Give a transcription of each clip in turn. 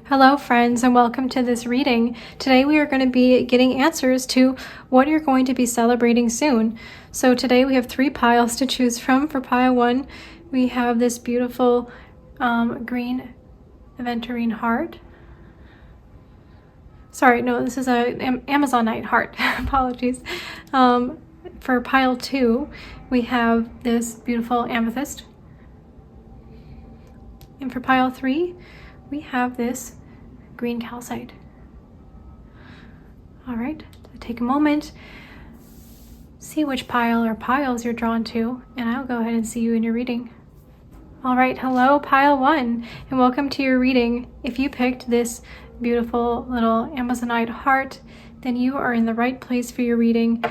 Hello friends, and welcome to this reading. Today we are going to be getting answers to what you're going to be celebrating soon. So today we have 3 piles to choose from. For pile 1, we have this beautiful green aventurine heart. Sorry, no, this is a Amazonite heart. Apologies. For pile 2, we have this beautiful amethyst. And for pile 3, we have this green calcite. All right, take a moment, see which pile or piles you're drawn to, and I'll go ahead and see you in your reading. All right, hello pile 1, and welcome to your reading. If you picked this beautiful little Amazonite heart, then you are in the right place for your reading.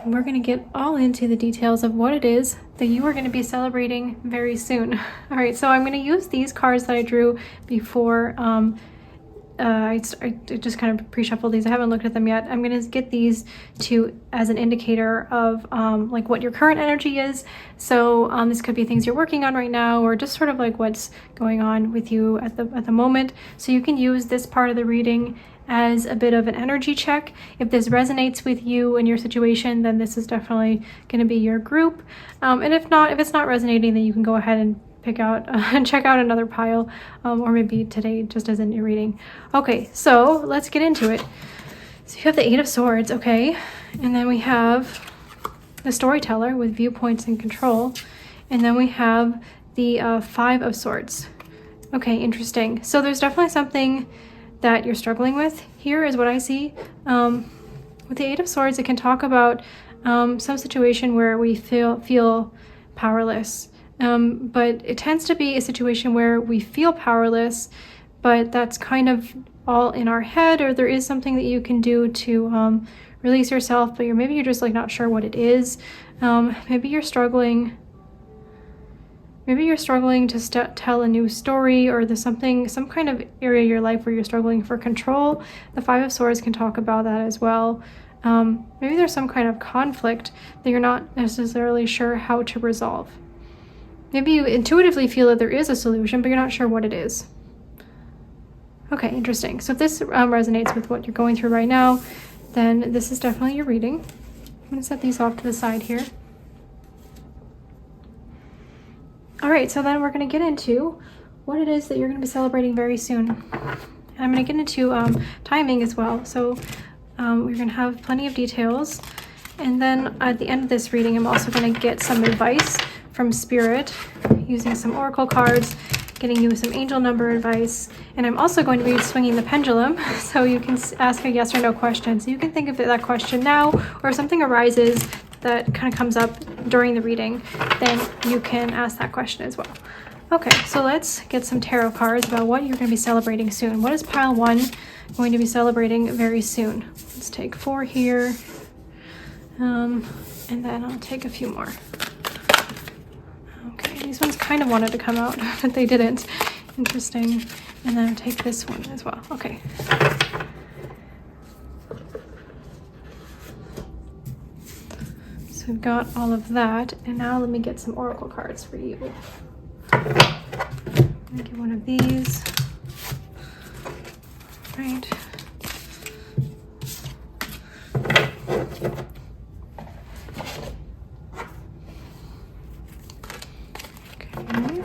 And we're going to get all into the details of what it is that you are going to be celebrating very soon. All right, so I'm going to use these cards that I drew before I just kind of pre-shuffled these. I haven't looked at them yet. I'm going to get these as an indicator of like what your current energy is. So this could be things you're working on right now, or just sort of like what's going on with you at the moment. So you can use this part of the reading as a bit of an energy check. If this resonates with you and your situation, then this is definitely going to be your group. And if it's not resonating, then you can go ahead and pick out and check out another pile, or maybe today just as in your reading. Okay, so let's get into it. So you have the 8 of Swords, okay, and then we have the Storyteller with viewpoints and control, and then we have the 5 of Swords. Okay, interesting. So there's definitely something that you're struggling with here, is what I see. With the 8 of Swords, it can talk about some situation where we feel powerless. But it tends to be a situation where we feel powerless, but that's kind of all in our head, or there is something that you can do to release yourself, but maybe you're just like not sure what it is. Maybe you're struggling to tell a new story, or there's some kind of area of your life where you're struggling for control. The 5 of Swords can talk about that as well. Maybe there's some kind of conflict that you're not necessarily sure how to resolve. Maybe you intuitively feel that there is a solution, but you're not sure what it is. Okay, interesting. So if this resonates with what you're going through right now, then this is definitely your reading. I'm going to set these off to the side here. All right, so then we're going to get into what it is that you're going to be celebrating very soon. And I'm going to get into timing as well. So we're going to have plenty of details. And then at the end of this reading, I'm also going to get some advice from Spirit, using some oracle cards, getting you some angel number advice. And I'm also going to be swinging the pendulum, so you can ask a yes or no question. So you can think of that question now, or if something arises that kind of comes up during the reading, then you can ask that question as well. Okay, so let's get some tarot cards about what you're going to be celebrating soon. What is pile 1 going to be celebrating very soon? Let's take 4 here, and then I'll take a few more. Okay, these ones kind of wanted to come out, but they didn't. Interesting. And then I'll take this one as well. Okay. So we've got all of that, and now let me get some oracle cards for you. I'm gonna get one of these. All right. Okay.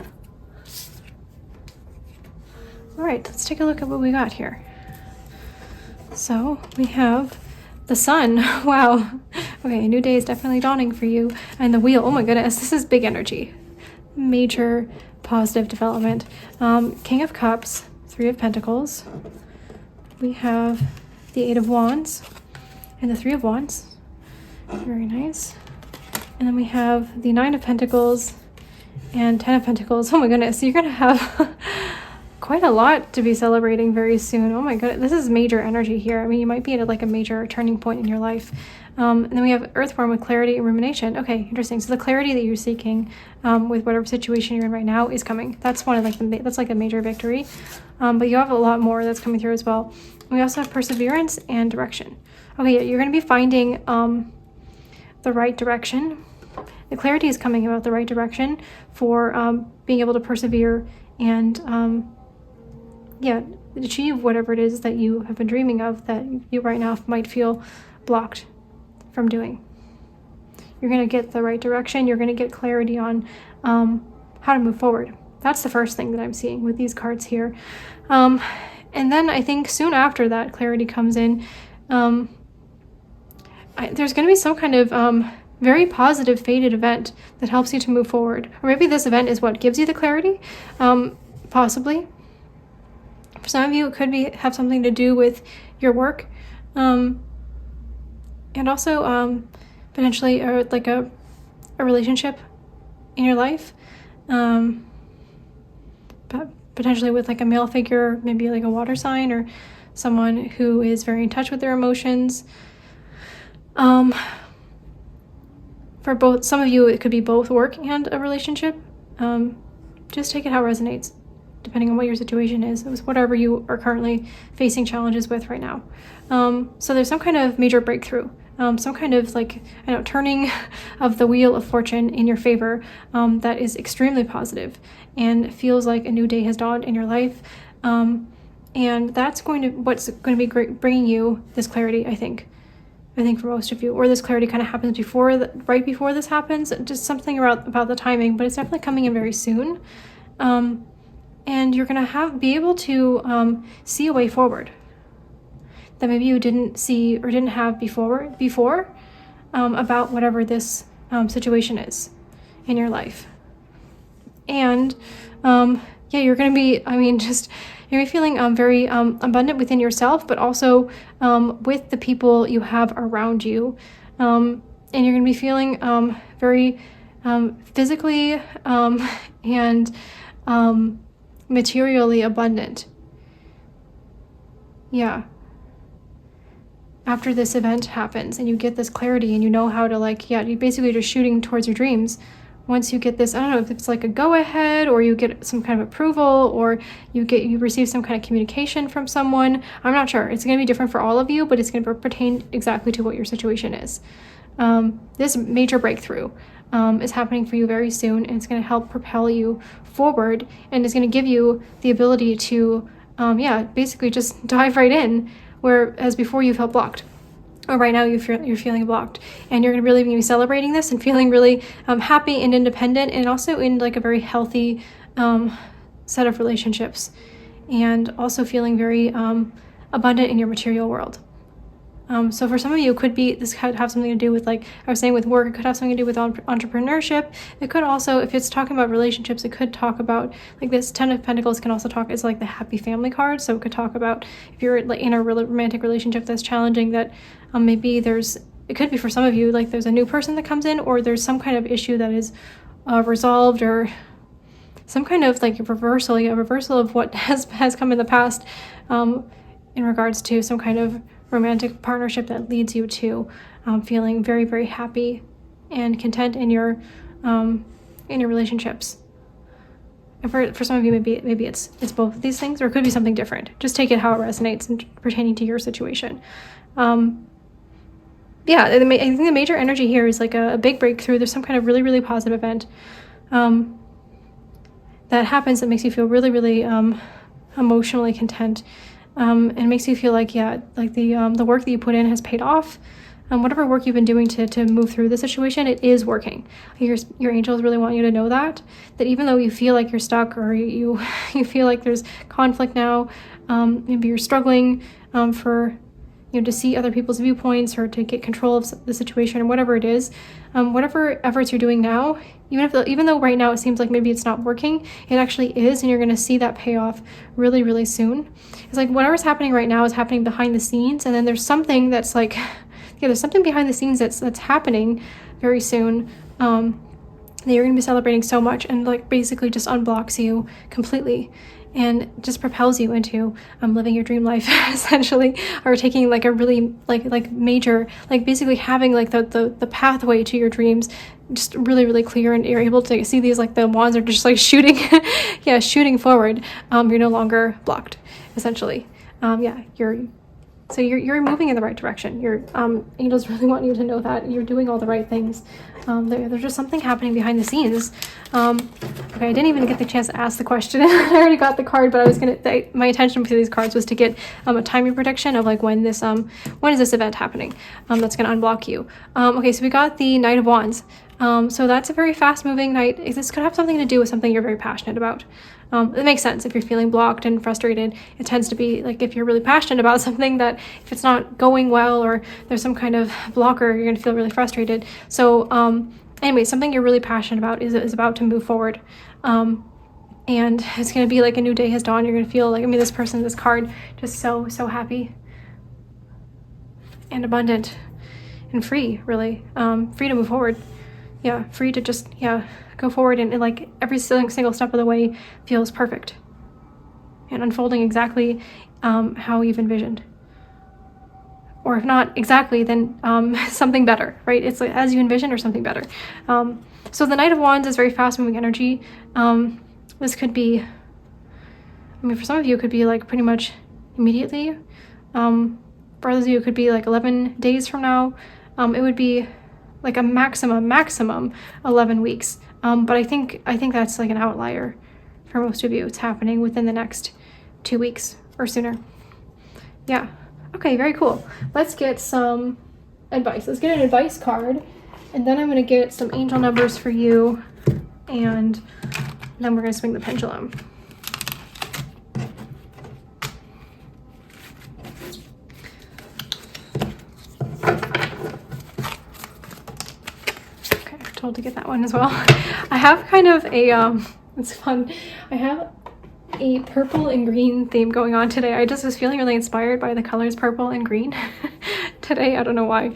All right, let's take a look at what we got here. So we have the Sun. Wow. Okay, a new day is definitely dawning for you. And the Wheel. Oh my goodness, this is big energy. Major positive development. King of Cups, 3 of Pentacles. We have the 8 of Wands and the 3 of Wands. Very nice. And then we have the 9 of Pentacles and 10 of Pentacles. Oh my goodness, so you're gonna have quite a lot to be celebrating very soon. Oh my goodness, this is major energy here. I mean, you might be at like a major turning point in your life. And then we have Earthworm with clarity and rumination. Okay, interesting. So the clarity that you're seeking with whatever situation you're in right now is coming. That's one of like that's like a major victory. But you have a lot more that's coming through as well. We also have perseverance and direction. Okay, yeah, you're going to be finding the right direction. The clarity is coming about the right direction for being able to persevere and achieve whatever it is that you have been dreaming of that you right now might feel blocked from doing. You're going to get the right direction. You're going to get clarity on how to move forward. That's the first thing that I'm seeing with these cards here. And then I think soon after that clarity comes in, there's going to be some kind of very positive fated event that helps you to move forward. Or maybe this event is what gives you the clarity, possibly. For some of you, it could have something to do with your work, and also potentially like a relationship in your life, but potentially with like a male figure, maybe like a water sign or someone who is very in touch with their emotions. For both, some of you, it could be both work and a relationship. Just take it how it resonates, depending on what your situation is. It was whatever you are currently facing challenges with right now. So there's some kind of major breakthrough, some kind of like, turning of the wheel of fortune in your favor, that is extremely positive and feels like a new day has dawned in your life. And that's what's going to be great, bringing you this clarity, I think for most of you, or this clarity kind of happens right before this happens, just something about the timing, but it's definitely coming in very soon. And you're going to be able to see a way forward that maybe you didn't see or didn't have before about whatever this situation is in your life. And you're going to be, you're feeling very abundant within yourself, but also with the people you have around you. And you're going to be feeling very physically and materially abundant. Yeah. After this event happens and you get this clarity and you know how to you're basically just shooting towards your dreams. Once you get this, I don't know if it's like a go-ahead or you get some kind of approval or you receive some kind of communication from someone. I'm not sure. It's going to be different for all of you, but it's going to pertain exactly to what your situation is. This major breakthrough is happening for you very soon, and it's going to help propel you forward, and it's going to give you the ability to, basically just dive right in, whereas before you felt blocked. Or right now you're feeling blocked, and you're going to really be celebrating this and feeling really happy and independent, and also in like a very healthy set of relationships, and also feeling very abundant in your material world. So for some of you, this could have something to do with, like I was saying, with work. It could have something to do with entrepreneurship. It could also, if it's talking about relationships, it could talk about, like, this 10 of Pentacles can also talk, it's like the happy family card. So it could talk about if you're like in a really romantic relationship that's challenging, that maybe it could be for some of you, like there's a new person that comes in, or there's some kind of issue that is resolved, or some kind of like a reversal of what has come in the past in regards to some kind of romantic partnership that leads you to feeling very, very happy and content in your relationships. And for some of you, maybe it's both of these things, or it could be something different. Just take it how it resonates and pertaining to your situation. I think the major energy here is like a big breakthrough. There's some kind of really, really positive event that happens that makes you feel really, really emotionally content. And makes you feel like, the work that you put in has paid off. Whatever work you've been doing to move through the situation, it is working. Your angels really want you to know that even though you feel like you're stuck, or you feel like there's conflict now, maybe you're struggling to see other people's viewpoints, or to get control of the situation, or whatever it is, whatever efforts you're doing now, even though right now it seems like maybe it's not working, it actually is, and you're going to see that payoff really, really soon. It's like whatever's happening right now is happening behind the scenes, and then there's something that's like, there's something behind the scenes that's happening very soon, that you're going to be celebrating so much, and like basically just unblocks you completely, and just propels you into living your dream life, essentially, or taking like a really like major, like basically having like the pathway to your dreams just really, really clear, and you're able to see these, like the wands are just like shooting shooting forward. You're no longer blocked, essentially. You're So you're moving in the right direction. Your angels really want you to know that you're doing all the right things. There's just something happening behind the scenes. Okay, I didn't even get the chance to ask the question. I already got the card, but I was my intention for these cards was to get a timing prediction of like when is this event happening that's going to unblock you. Okay, so we got the Knight of Wands. So that's a very fast moving knight. This could have something to do with something you're very passionate about. It makes sense if you're feeling blocked and frustrated. It tends to be like if you're really passionate about something, that if it's not going well or there's some kind of blocker, you're gonna feel really frustrated. So anyway, something you're really passionate about is about to move forward. And it's gonna be like a new day has dawned. You're gonna feel like, this person, this card, just so happy and abundant and free, really. Free to move forward. Yeah, free to just, go forward, and like every single step of the way feels perfect and unfolding exactly how you've envisioned. Or if not exactly, then something better, right? It's like as you envisioned or something better. So the Knight of Wands is very fast moving energy. This could be, for some of you, it could be like pretty much immediately. For others of you, it could be like 11 days from now. It would be like a maximum 11 weeks. But I think that's like an outlier for most of you. It's happening within the next 2 weeks or sooner. Yeah. Okay, very cool. Let's get some advice. Let's get an advice card, and then I'm going to get some angel numbers for you, and then we're going to swing the pendulum. Told to get that one as well. I have kind of a it's fun. I have a purple and green theme going on today. I just was feeling really inspired by the colors purple and green today. I don't know why.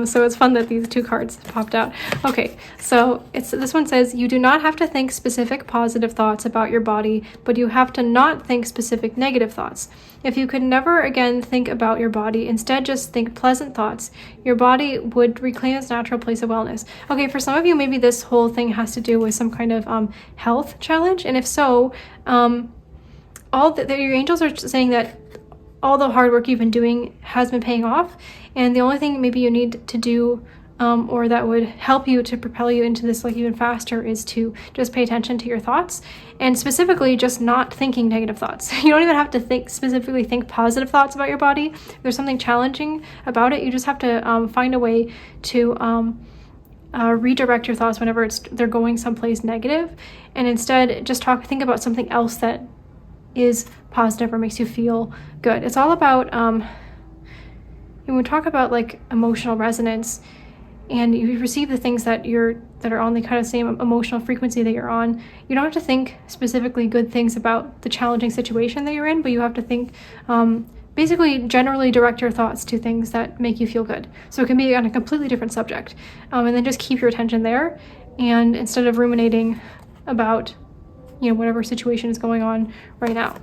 So it's fun that these two cards popped out. Okay, so this one says, you do not have to think specific positive thoughts about your body, but you have to not think specific negative thoughts. If you could never again think about your body, instead just think pleasant thoughts, your body would reclaim its natural place of wellness. Okay, for some of you, maybe this whole thing has to do with some kind of health challenge. And if so, your angels are saying that all the hard work you've been doing has been paying off. And the only thing maybe you need to do or that would help you to propel you into this like even faster is to just pay attention to your thoughts, and specifically just not thinking negative thoughts. You don't even have to specifically think positive thoughts about your body. If there's something challenging about it, you just have to find a way to redirect your thoughts whenever they're going someplace negative, and instead just think about something else that is positive or makes you feel good. It's all about when we talk about like emotional resonance, and you receive the things that are on the kind of same emotional frequency that you're on, you don't have to think specifically good things about the challenging situation that you're in, but you have to think basically generally direct your thoughts to things that make you feel good. So it can be on a completely different subject, and then just keep your attention there, and instead of ruminating about whatever situation is going on right now.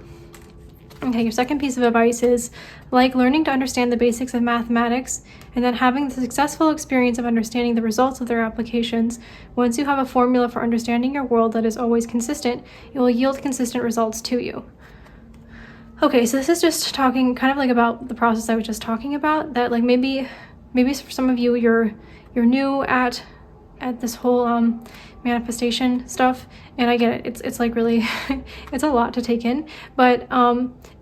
Okay, your second piece of advice is like learning to understand the basics of mathematics and then having the successful experience of understanding the results of their applications. Once you have a formula for understanding your world that is always consistent, it will yield consistent results to you. Okay, so this is just talking kind of like about the process I was just talking about, that like maybe for some of you, you're new at this whole manifestation stuff, and I get it. It's like really it's a lot to take in, but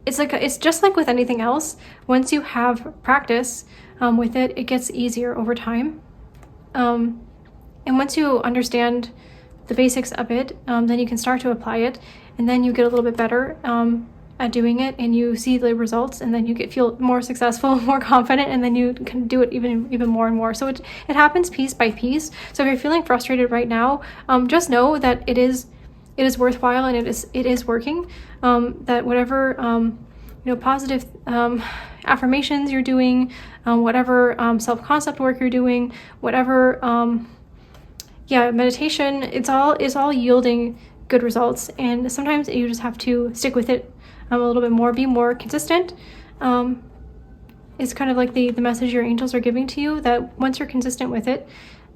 it's just like with anything else. Once you have practice with it, it gets easier over time, and once you understand the basics of it, then you can start to apply it, and then you get a little bit better at doing it, and you see the results, and then you feel more successful, more confident, and then you can do it even more and more. So it happens piece by piece. So if you're feeling frustrated right now, just know that it is worthwhile, and it is working. That whatever positive affirmations you're doing, whatever self-concept work you're doing, whatever meditation, it's all yielding good results. And sometimes you just have to stick with it a little bit more, be more consistent. It's kind of like the message your angels are giving to you, that once you're consistent with it,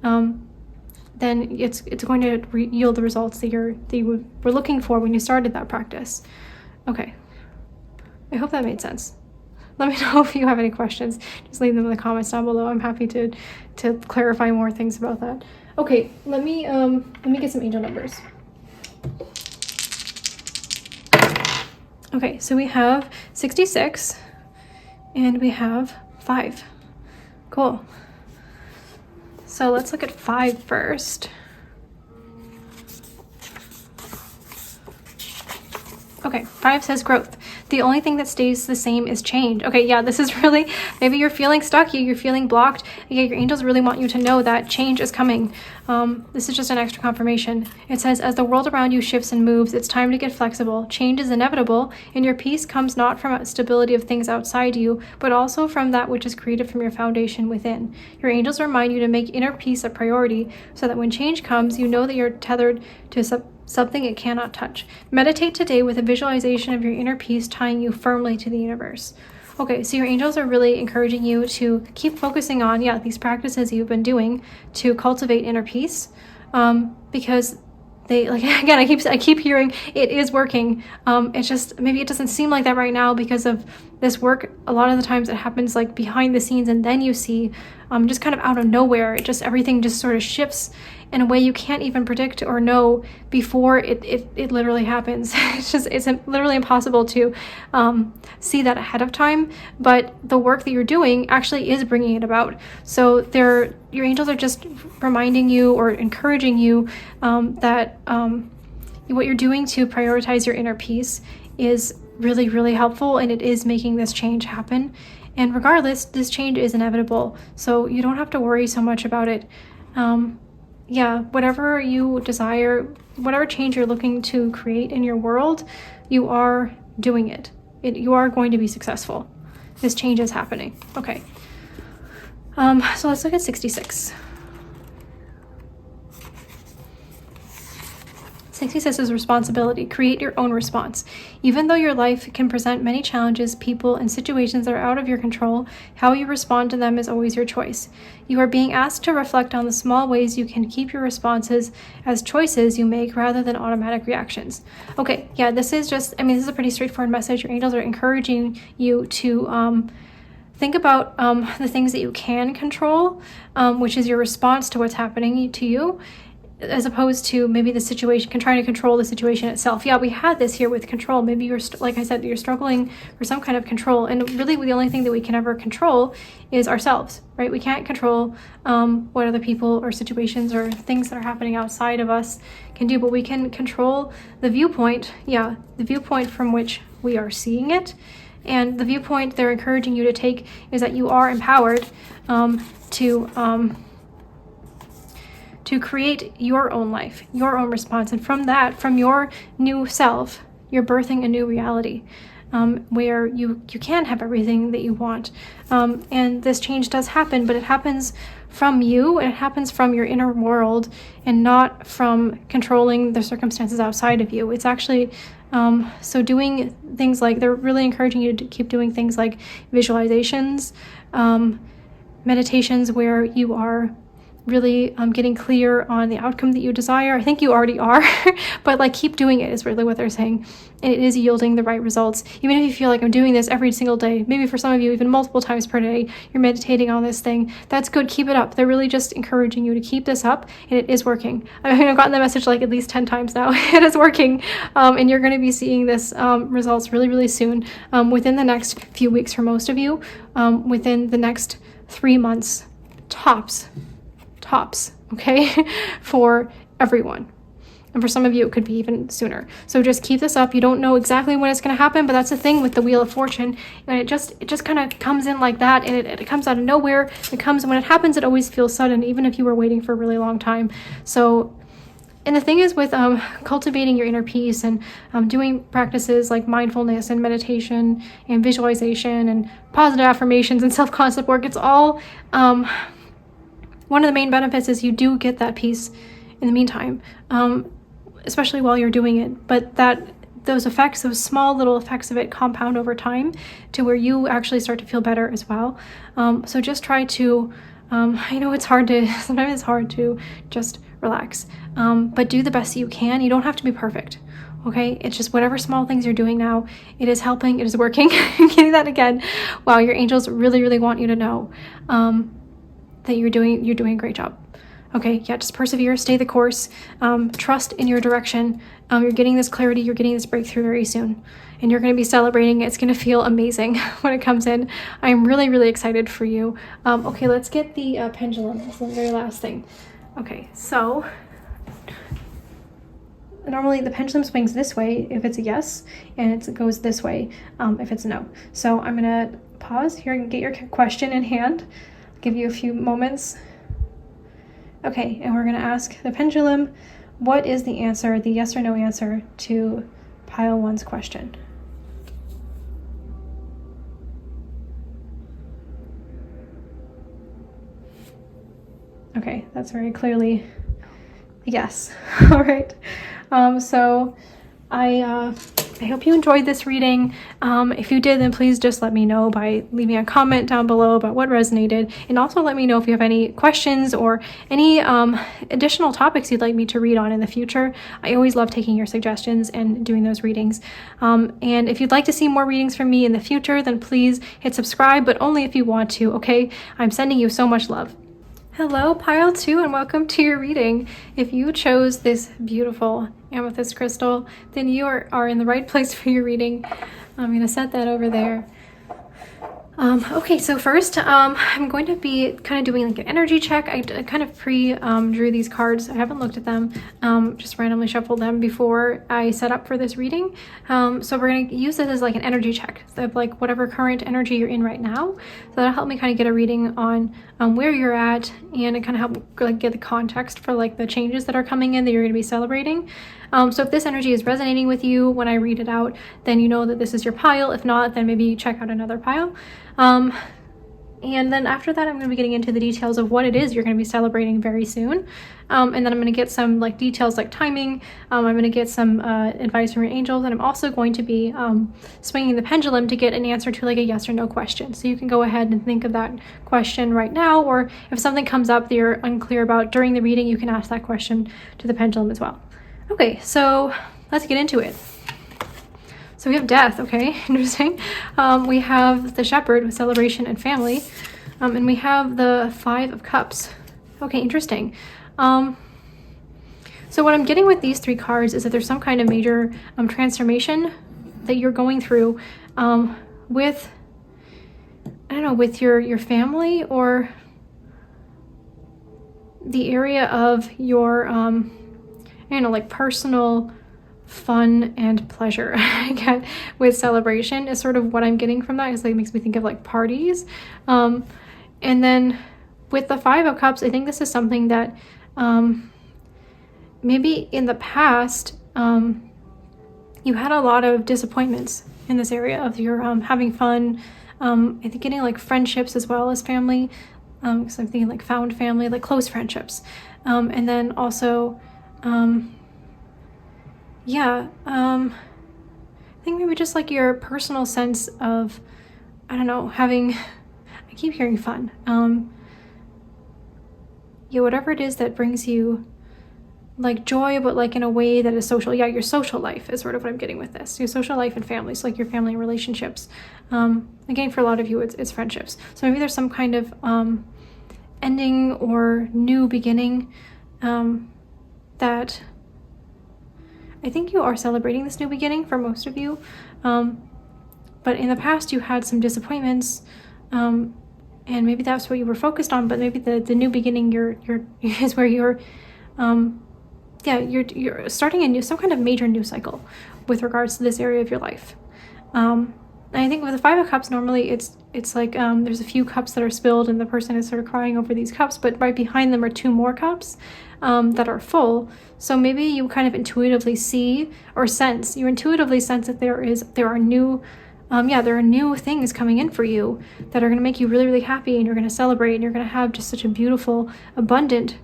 then it's going to yield the results that you were looking for when you started that practice. Okay, I hope that made sense. let me know if you have any questions. Just leave them in the comments down below. I'm happy to clarify more things about that. Okay, let me get some angel numbers. Okay, so we have 66 and we have 5. Cool. So let's look at 5 first. Okay, 5 says growth. The only thing that stays the same is change. Okay, yeah, this is really, maybe you're feeling stuck, you're feeling blocked. Yeah, your angels really want you to know that change is coming. This is just an extra confirmation. It says, as the world around you shifts and moves, it's time to get flexible. Change is inevitable, and your peace comes not from stability of things outside you, but also from that which is created from your foundation within. Your angels remind you to make inner peace a priority, so that when change comes, you know that you're tethered to something it cannot touch. Meditate today with a visualization of your inner peace tying you firmly to the universe. Okay, so your angels are really encouraging you to keep focusing on, these practices you've been doing to cultivate inner peace, because they, like, again, I keep hearing it is working. It's just, maybe it doesn't seem like that right now because of this work. A lot of the times it happens like behind the scenes, and then you see just kind of out of nowhere, everything just sort of shifts in a way you can't even predict or know before it literally happens. It's literally impossible to see that ahead of time, but the work that you're doing actually is bringing it about. So your angels are just reminding you or encouraging you that what you're doing to prioritize your inner peace is really, really helpful, and it is making this change happen. And regardless, this change is inevitable, so you don't have to worry so much about it. Whatever you desire, whatever change you're looking to create in your world, you are doing it. You are going to be successful. This change is happening. Okay. So let's look at 66. 66 is responsibility. Create your own response. Even though your life can present many challenges, people, and situations that are out of your control, how you respond to them is always your choice. You are being asked to reflect on the small ways you can keep your responses as choices you make rather than automatic reactions. Okay, yeah, this is this is a pretty straightforward message. Your angels are encouraging you to think about the things that you can control, which is your response to what's happening to you, as opposed to maybe the situation, trying to control the situation itself. Yeah, we had this here with control. Maybe you're, like I said, you're struggling for some kind of control. And really the only thing that we can ever control is ourselves, right? We can't control what other people or situations or things that are happening outside of us can do, but we can control the viewpoint. Yeah, the viewpoint from which we are seeing it. And the viewpoint they're encouraging you to take is that you are empowered to create your own life, your own response. And from that, from your new self, you're birthing a new reality where you can have everything that you want. And this change does happen, but it happens from you, and it happens from your inner world and not from controlling the circumstances outside of you. It's actually, so doing things like, they're really encouraging you to keep doing things like visualizations, meditations where you are really getting clear on the outcome that you desire. I think you already are, but like keep doing it is really what they're saying. And it is yielding the right results. Even if you feel like I'm doing this every single day, maybe for some of you even multiple times per day, you're meditating on this thing, that's good, keep it up. They're really just encouraging you to keep this up, and it is working. I mean, I've gotten the message like at least 10 times now. It is working, and you're going to be seeing this results really, really soon, within the next few weeks for most of you, within the next 3 months, tops, okay, for everyone. And for some of you, it could be even sooner. So just keep this up. You don't know exactly when it's going to happen, but that's the thing with the Wheel of Fortune. And it just kind of comes in like that, and it comes out of nowhere. When it happens, it always feels sudden, even if you were waiting for a really long time. So, and the thing is with cultivating your inner peace and doing practices like mindfulness and meditation and visualization and positive affirmations and self-concept work, it's all, one of the main benefits is you do get that peace in the meantime, especially while you're doing it. But those effects, those small little effects of it compound over time to where you actually start to feel better as well. So just try to, I know sometimes it's hard to just relax, but do the best you can. You don't have to be perfect. Okay, it's just whatever small things you're doing now, it is helping, it is working. I'm getting that again. Wow, your angels really, really want you to know that you're doing a great job. Okay, yeah, just persevere, stay the course, trust in your direction. You're getting this clarity, you're getting this breakthrough very soon, and you're going to be celebrating. It's going to feel amazing when it comes in. I'm really, really excited for you. Okay, let's get the pendulum. That's the very last thing. Okay, so normally the pendulum swings this way if it's a yes, and it goes this way if it's a no. So I'm going to pause here and get your question in hand. I'll give you a few moments. Okay, and we're going to ask the pendulum, what is the answer, the yes or no answer to pile 1's question? Okay, that's very clearly yes. All right. So I hope you enjoyed this reading. If you did, then please just let me know by leaving a comment down below about what resonated, and also let me know if you have any questions or any additional topics you'd like me to read on in the future. I always love taking your suggestions and doing those readings. And if you'd like to see more readings from me in the future, then please hit subscribe, but only if you want to, okay? I'm sending you so much love. Hello, pile 2, and welcome to your reading. If you chose this beautiful amethyst crystal, then you are in the right place for your reading. I'm going to set that over there. Okay, so first, I'm going to be kind of doing like an energy check. I kind of drew these cards. I haven't looked at them, just randomly shuffled them before I set up for this reading. So we're going to use this as like an energy check of like whatever current energy you're in right now. So that'll help me kind of get a reading on where you're at, and it kind of help like get the context for like the changes that are coming in that you're going to be celebrating. So if this energy is resonating with you when I read it out, then you know that this is your pile. If not, then maybe check out another pile. And then after that, I'm going to be getting into the details of what it is you're going to be celebrating very soon. And then I'm going to get some like details like timing. I'm going to get some advice from your angels, and I'm also going to be swinging the pendulum to get an answer to like a yes or no question. So you can go ahead and think of that question right now, or if something comes up that you're unclear about during the reading, you can ask that question to the pendulum as well. Okay, so let's get into it. So we have death, okay, interesting. We have the shepherd with celebration and family, and we have the 5 of cups. Okay, interesting. So what I'm getting with these 3 cards is that there's some kind of major transformation that you're going through with, I don't know, with your family, or the area of your, like personal fun and pleasure I get with celebration is sort of what I'm getting from that, because it makes me think of like parties. And then with the 5 of cups, I think this is something that maybe in the past you had a lot of disappointments in this area of your having fun. I think getting like friendships as well as family, because I'm thinking like found family, like close friendships, and then also I think maybe just like your personal sense of, I don't know, having, I keep hearing fun. Whatever it is that brings you like joy, but like in a way that is social. Yeah, your social life is sort of what I'm getting with this. Your social life and family, so like your family relationships. Again, for a lot of you, it's friendships. So maybe there's some kind of ending or new beginning that I think you are celebrating this new beginning for most of you, but in the past you had some disappointments, and maybe that's what you were focused on. But maybe the new beginning is where you're starting some kind of major new cycle with regards to this area of your life. And I think with the 5 of cups, normally it's like there's a few cups that are spilled and the person is sort of crying over these cups, but right behind them are 2 more cups that are full. So maybe you kind of intuitively see or sense, that there are new things coming in for you that are going to make you really, really happy, and you're going to celebrate, and you're going to have just such a beautiful, abundant,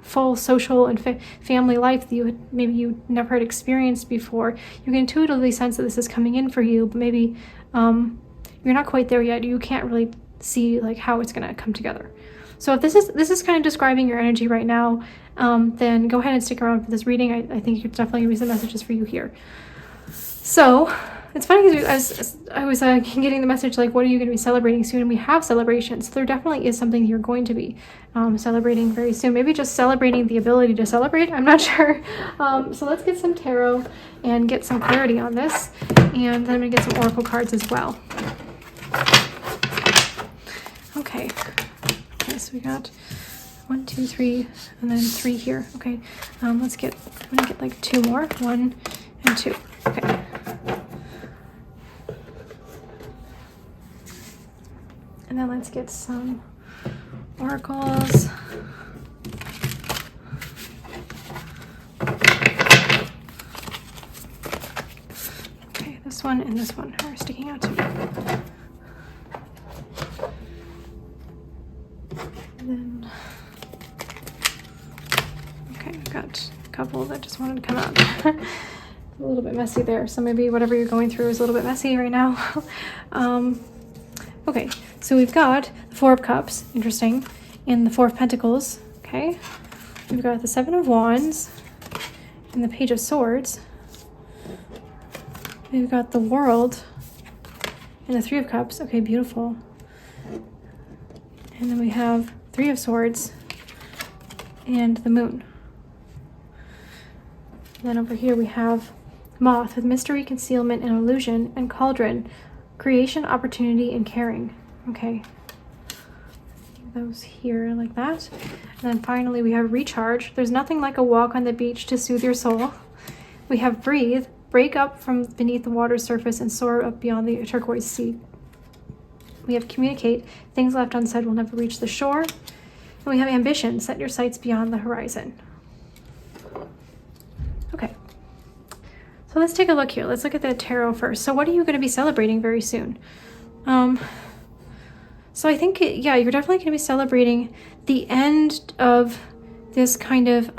full social and family life that you never had experienced before. You can intuitively sense that this is coming in for you, but maybe you're not quite there yet. You can't really see like how it's going to come together. So if this is kind of describing your energy right now, then go ahead and stick around for this reading. I think it's definitely going to be some messages for you here. So it's funny because I was getting the message like, what are you going to be celebrating soon? And we have celebrations. So there definitely is something you're going to be celebrating very soon. Maybe just celebrating the ability to celebrate. I'm not sure. So let's get some tarot and get some clarity on this. And then I'm going to get some oracle cards as well. Okay. Okay, so we got 1, 2, 3, and then 3 here. Okay. I'm going to get like 2 more. 1 and 2. Okay. And then let's get some oracles. Okay, this one and this one are sticking out to me. And then, okay, I've got a couple that just wanted to come out. A little bit messy there, so maybe whatever you're going through is a little bit messy right now. Okay, so we've got the 4 of Cups, interesting, and the 4 of Pentacles, okay? We've got the 7 of Wands and the Page of Swords. We've got the World and the 3 of Cups, okay, beautiful. And then we have 3 of Swords and the Moon. And then over here we have Moth with Mystery, Concealment, and Illusion, and Cauldron, Creation, Opportunity, and Caring. Okay. Those here like that. And then finally we have Recharge. There's nothing like a walk on the beach to soothe your soul. We have Breathe, break up from beneath the water's surface and soar up beyond the turquoise sea. We have Communicate, things left unsaid will never reach the shore. And we have Ambition, set your sights beyond the horizon. Okay. So let's take a look here. Let's look at the tarot first. So what are you going to be celebrating very soon? So I think, yeah, you're definitely going to be celebrating the end of this kind of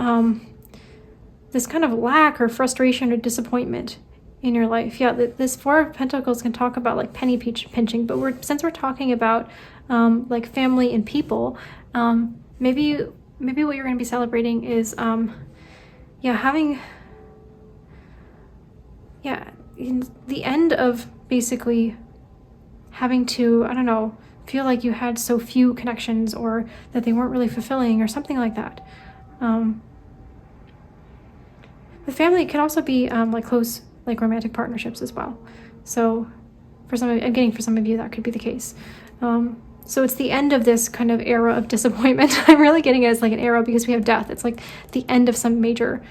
lack or frustration or disappointment in your life. Yeah, this 4 of Pentacles can talk about like penny pinching, but since we're talking about like family and people, maybe what you're going to be celebrating is having in the end of basically having to, I don't know, feel like you had so few connections or that they weren't really fulfilling or something like that. With family, it can also be like close, like romantic partnerships as well. So for some of you, that could be the case. So it's the end of this kind of era of disappointment. I'm really getting it as like an era because we have death. It's like the end of some major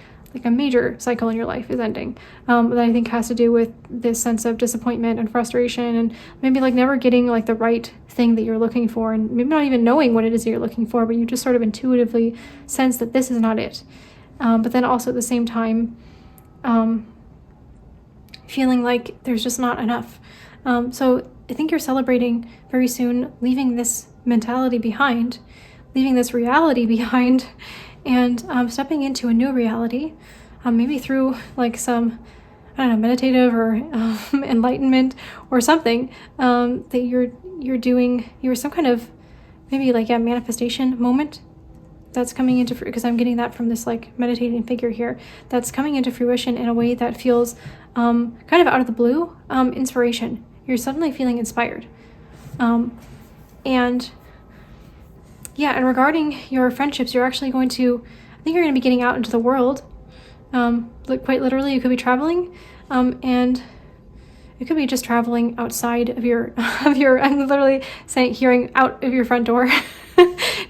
cycle in your life is ending. That I think has to do with this sense of disappointment and frustration and maybe like never getting like the right thing that you're looking for and maybe not even knowing what it is that you're looking for, but you just sort of intuitively sense that this is not it. But then also at the same time, feeling like there's just not enough. So I think you're celebrating very soon, leaving this mentality behind, leaving this reality behind, and stepping into a new reality, maybe through like some, I don't know, meditative or enlightenment or something that you're doing. You're some kind of maybe like a manifestation moment that's coming into, because I'm getting that from this like meditating figure here, that's coming into fruition in a way that feels kind of out of the blue, inspiration. You're suddenly feeling inspired. And regarding your friendships, you're actually I think you're going to be getting out into the world. Quite literally, you could be traveling, and it could be just traveling outside of your, I'm literally hearing out of your front door.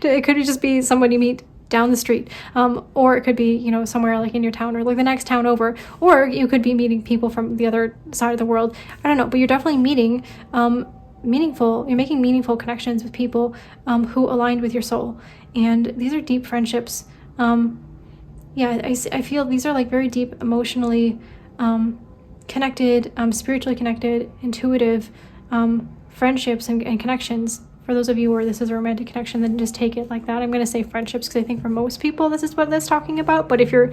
It could just be someone you meet down the street, or it could be, somewhere like in your town or like the next town over, or you could be meeting people from the other side of the world. I don't know, but you're definitely meeting, you're making meaningful connections with people who aligned with your soul. And these are deep friendships. I feel these are like very deep, emotionally connected, spiritually connected, intuitive friendships and connections. For those of you where this is a romantic connection, then just take it like that. I'm going to say friendships because I think for most people this is what that's talking about. But if you're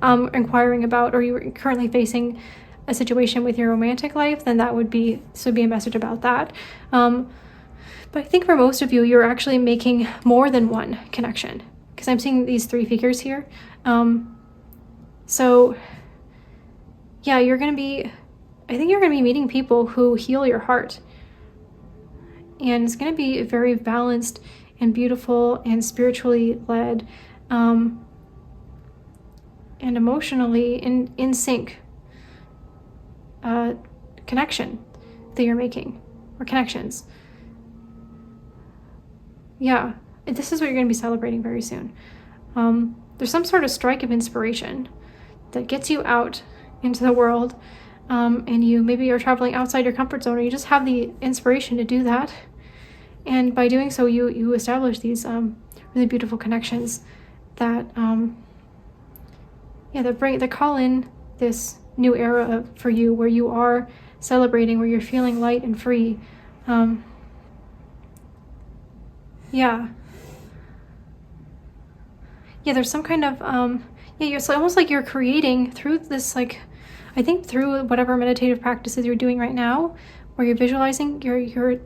inquiring about, or you're currently facing a situation with your romantic life, then that would be a message about that. But I think for most of you, you're actually making more than one connection. because I'm seeing these 3 figures here. So yeah, I think you're going to be meeting people who heal your heart. And it's going to be very balanced and beautiful and spiritually led, and emotionally in sync connection that you're making, or connections. Yeah, this is what you're going to be celebrating very soon. There's some sort of strike of inspiration that gets you out into the world, and you maybe are traveling outside your comfort zone, or you just have the inspiration to do that. And by doing so, you establish these really beautiful connections that that call in this new era for you, where you are celebrating, where you're feeling light and free. There's some kind of it's almost like you're creating through this, like, I think through whatever meditative practices you're doing right now, where you're visualizing your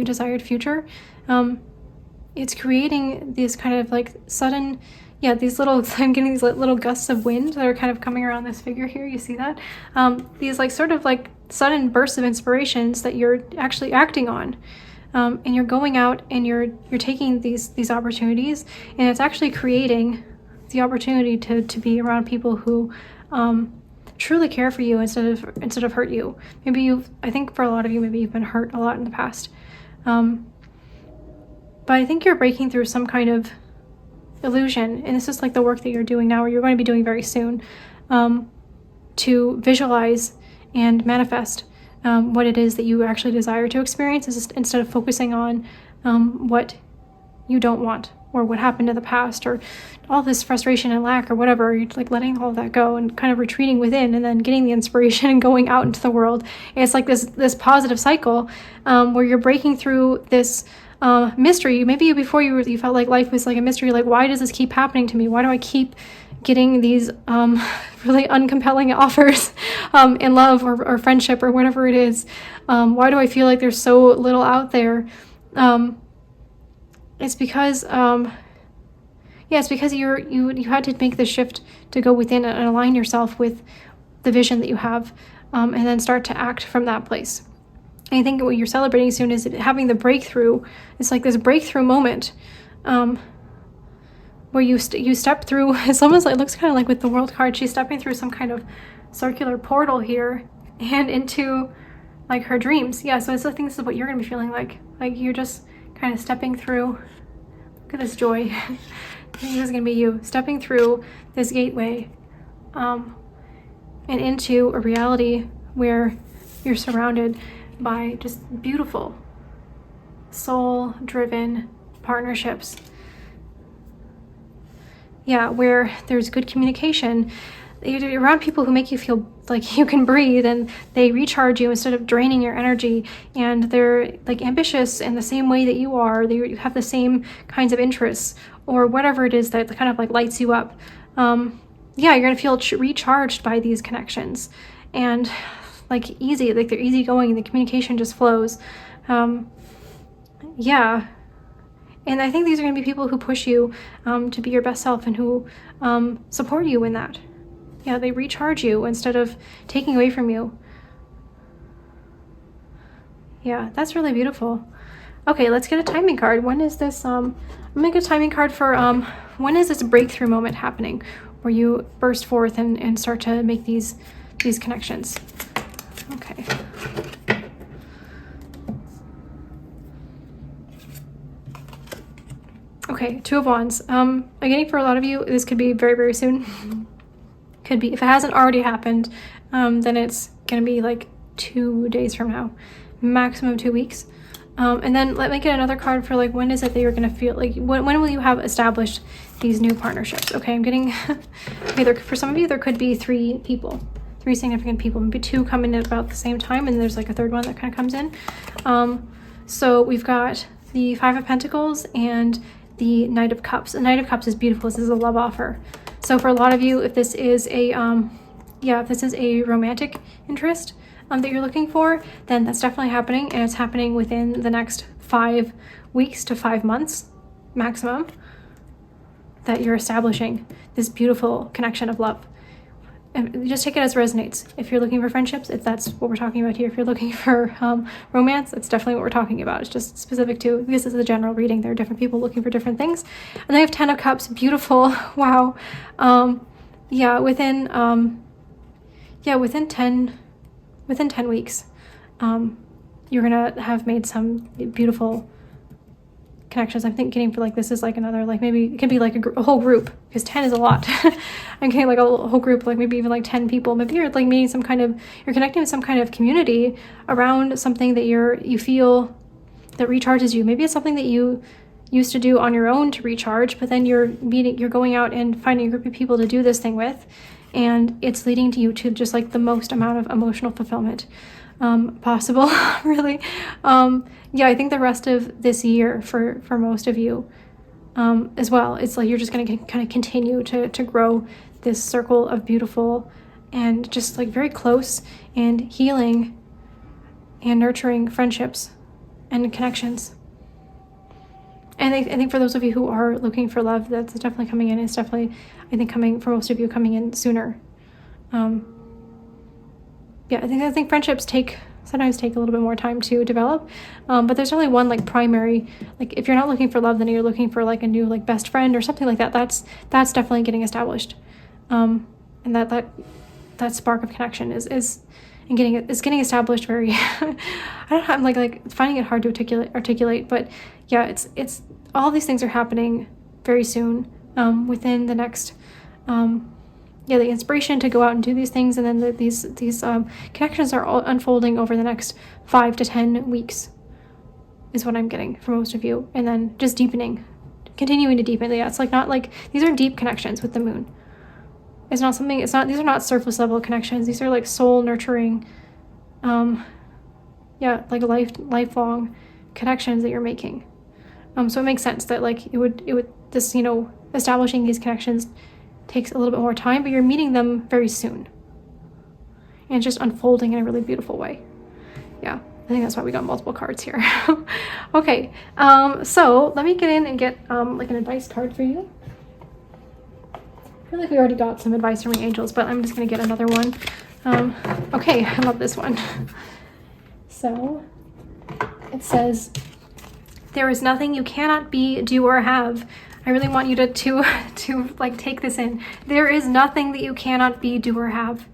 desired future. It's creating these kind of like sudden, these little, I'm getting these little gusts of wind that are kind of coming around this figure here. You see that? These like sort of like sudden bursts of inspirations that you're actually acting on. And you're going out and you're taking these opportunities, and it's actually creating the opportunity to be around people who truly care for you instead of hurt you. I think for a lot of you, maybe you've been hurt a lot in the past. But I think you're breaking through some kind of illusion, and this is like the work that you're doing now, or you're going to be doing very soon, to visualize and manifest what it is that you actually desire to experience, instead of focusing on what you don't want, or what happened in the past, or all this frustration and lack, or whatever. You're like letting all of that go and kind of retreating within, and then getting the inspiration and going out into the world. And it's like this positive cycle where you're breaking through this mystery. Maybe before you felt like life was like a mystery, like, why does this keep happening to me? Why do I keep getting these really uncompelling offers in love or friendship or whatever it is? Why do I feel like there's so little out there? It's because you had to make the shift to go within and align yourself with the vision that you have, and then start to act from that place. And I think what you're celebrating soon is having the breakthrough. It's like this breakthrough moment, where you step through. It's almost like, it looks kind of like with the World card, she's stepping through some kind of circular portal here and into like her dreams. Yeah, so I think this is what you're gonna be feeling like you're just kind of stepping through. Look at this joy. This is gonna be you stepping through this gateway, and into a reality where you're surrounded by just beautiful, soul-driven partnerships. Where there's good communication. You're around people who make you feel like you can breathe, and they recharge you instead of draining your energy, and they're like ambitious in the same way that you are. You have the same kinds of interests, or whatever it is that kind of like lights you up. You're gonna feel recharged by these connections, and like they're easygoing, and the communication just flows. And I think these are going to be people who push you to be your best self, and who support you in that. They recharge you instead of taking away from you. That's really beautiful. Okay, let's get a timing card. When is this? I'm gonna get a timing card for when is this breakthrough moment happening, where you burst forth and start to make these connections. Okay. Okay, Two of Wands. I'm getting, for a lot of you, this could be very, very soon. Could be, if it hasn't already happened, then it's gonna be like 2 days from now, maximum 2 weeks. And then let me get another card for like, when is it that you're gonna feel like, when will you have established these new partnerships? Okay, I'm getting, for some of you, there could be 3 significant people, maybe 2 come in at about the same time, and there's like a third one that kind of comes in. So we've got the 5 of Pentacles and the Knight of Cups. The Knight of Cups is beautiful. This is a love offer. So for a lot of you, if this is a romantic interest that you're looking for, then that's definitely happening, and it's happening within the next 5 weeks to 5 months maximum. that you're establishing this beautiful connection of love. And just take it as resonates. If you're looking for friendships, if that's what we're talking about here. If you're looking for romance, it's definitely what we're talking about. It's just specific to, this is a general reading. There are different people looking for different things. And they have 10 of Cups, beautiful, wow. Within 10 weeks, you're gonna have made some beautiful connections. I'm getting for like, this is like another, like maybe it can be like a whole group, because 10 is a lot. I'm getting like a whole group, like maybe even like 10 people. Maybe you're like meeting some kind of, you're connecting with some kind of community around something that you feel that recharges you. Maybe it's something that you used to do on your own to recharge, but then you're going out and finding a group of people to do this thing with, and it's leading to you to just like the most amount of emotional fulfillment possible, really. I think the rest of this year for most of you as well, it's like you're just going to kind of continue to grow this circle of beautiful and just like very close and healing and nurturing friendships and connections. And I think for those of you who are looking for love, that's definitely coming in. It's definitely, I think, coming for most of you, coming in sooner. I think friendships sometimes take a little bit more time to develop, but there's only one like primary, like if you're not looking for love, then you're looking for like a new like best friend or something like that. That's definitely getting established, and that spark of connection is getting established very. I'm like finding it hard to articulate, but yeah, it's all these things are happening very soon, within the next. The inspiration to go out and do these things, and then these connections are all unfolding over the next 5 to 10 weeks is what I'm getting for most of you. And then just continuing to deepen. Yeah, it's like not like, these are deep connections with the moon. These are not surface level connections. These are like soul nurturing, like lifelong connections that you're making. So it makes sense that like it would establishing these connections takes a little bit more time, but you're meeting them very soon. And it's just unfolding in a really beautiful way. Yeah, I think that's why we got multiple cards here. Okay, so let me get in and get like an advice card for you. I feel like we already got some advice from the angels, but I'm just gonna get another one. Okay, I love this one. So it says, there is nothing you cannot be, do, or have. I really want you to like take this in. There is nothing that you cannot be, do, or have.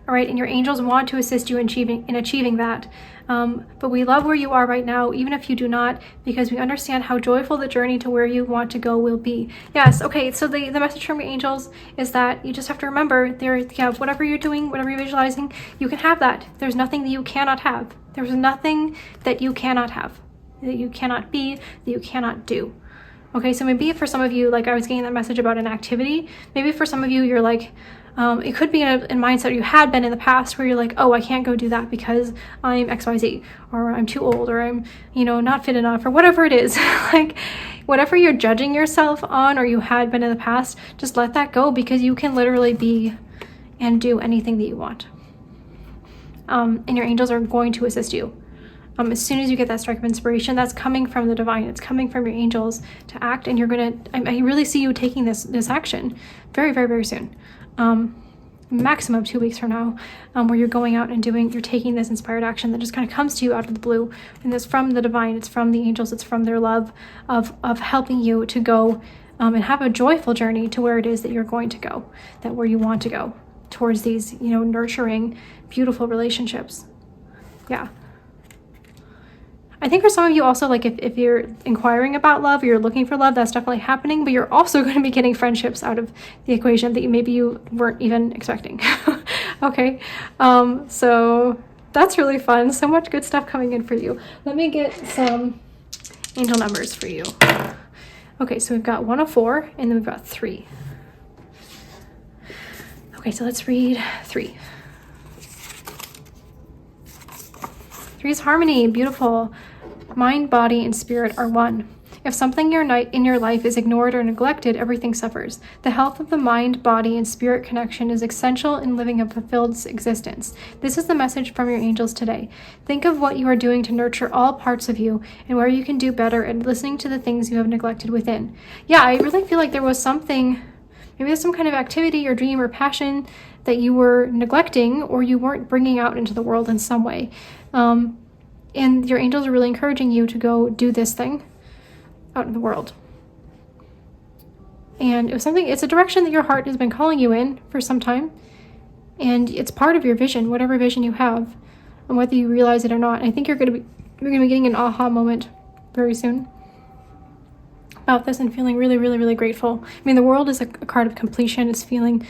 All right, and your angels want to assist you in achieving that. But we love where you are right now, even if you do not, because we understand how joyful the journey to where you want to go will be. Yes, okay, so the message from your angels is that you just have to remember, whatever you're doing, whatever you're visualizing, you can have that. There's nothing that you cannot have. There's nothing that you cannot have, that you cannot be, that you cannot do. Okay, so maybe for some of you, like I was getting that message about an activity, maybe for some of you, you're like, it could be in a mindset you had been in the past where you're like, oh, I can't go do that because I'm XYZ, or I'm too old, or I'm, not fit enough, or whatever it is. Like, whatever you're judging yourself on or you had been in the past, just let that go, because you can literally be and do anything that you want. And your angels are going to assist you. As soon as you get that strike of inspiration, that's coming from the divine. It's coming from your angels to act, and I really see you taking this action very, very, very soon. Maximum 2 weeks from now, where you're going out and you're taking this inspired action that just kind of comes to you out of the blue. And it's from the divine, it's from the angels, it's from their love of helping you to go and have a joyful journey to where it is that you're going to go, where you want to go, towards these, nurturing, beautiful relationships. Yeah. I think for some of you also, like if you're inquiring about love, or you're looking for love, that's definitely happening, but you're also going to be getting friendships out of the equation that maybe you weren't even expecting. Okay, so that's really fun. So much good stuff coming in for you. Let me get some angel numbers for you. Okay, so we've got 1 of 4, and then we've got 3. Okay, so let's read 3. 3 is harmony, beautiful. Mind, body, and spirit are one. If something in your life is ignored or neglected, everything suffers. The health of the mind, body, and spirit connection is essential in living a fulfilled existence. This is the message from your angels today. Think of what you are doing to nurture all parts of you and where you can do better and listening to the things you have neglected within. Yeah, I really feel like there was something, maybe there's some kind of activity or dream or passion that you were neglecting or you weren't bringing out into the world in some way. And your angels are really encouraging you to go do this thing out in the world. And it's a direction that your heart has been calling you in for some time. And it's part of your vision, whatever vision you have, and whether you realize it or not. I think you're going to be getting an aha moment very soon about this and feeling really, really, really grateful. I mean, the world is a card of completion. It's feeling,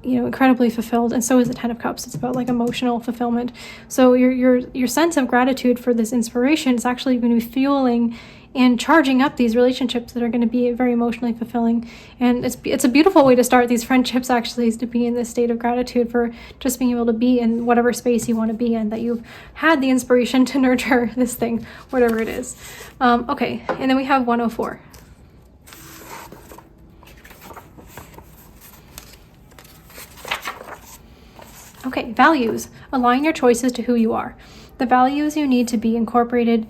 incredibly fulfilled, and so is the Ten of Cups. It's about like emotional fulfillment. So your sense of gratitude for this inspiration is actually going to be fueling and charging up these relationships that are going to be very emotionally fulfilling. And it's a beautiful way to start these friendships, actually, is to be in this state of gratitude for just being able to be in whatever space you want to be in, that you've had the inspiration to nurture this thing, whatever it is. Okay, and then we have 104. Okay, values. Align your choices to who you are. The values you need to be incorporated,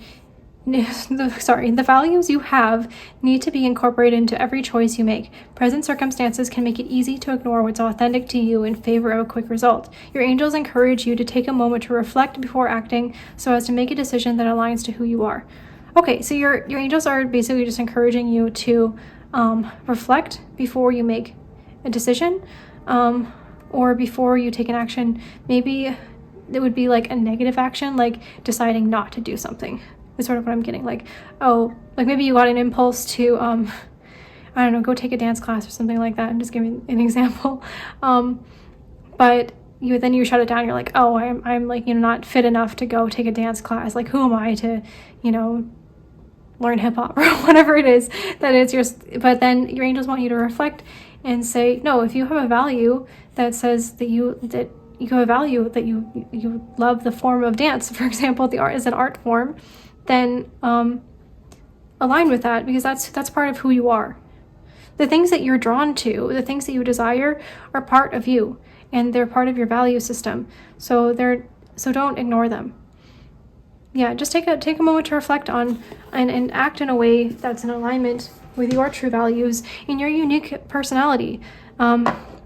the values you have need to be incorporated into every choice you make. Present circumstances can make it easy to ignore what's authentic to you in favor of a quick result. Your angels encourage you to take a moment to reflect before acting so as to make a decision that aligns to who you are. Okay, so your angels are basically just encouraging you to reflect before you make a decision. Or before you take an action. Maybe it would be like a negative action, like deciding not to do something is sort of what I'm getting. Like maybe you got an impulse to, I don't know, go take a dance class or something like that. I'm just giving an example. But you shut it down. You're like, oh, I'm like, not fit enough to go take a dance class. Like, who am I to, learn hip hop or whatever it is that it's yours. But then your angels want you to reflect and say, no, if you have a value that says that you have a value that you love the form of dance, for example, the art is an art form, then align with that, because that's part of who you are. The things that you're drawn to, the things that you desire, are part of you, and they're part of your value system. So don't ignore them. Yeah, just take a moment to reflect on and act in a way that's in alignment with your true values and your unique personality.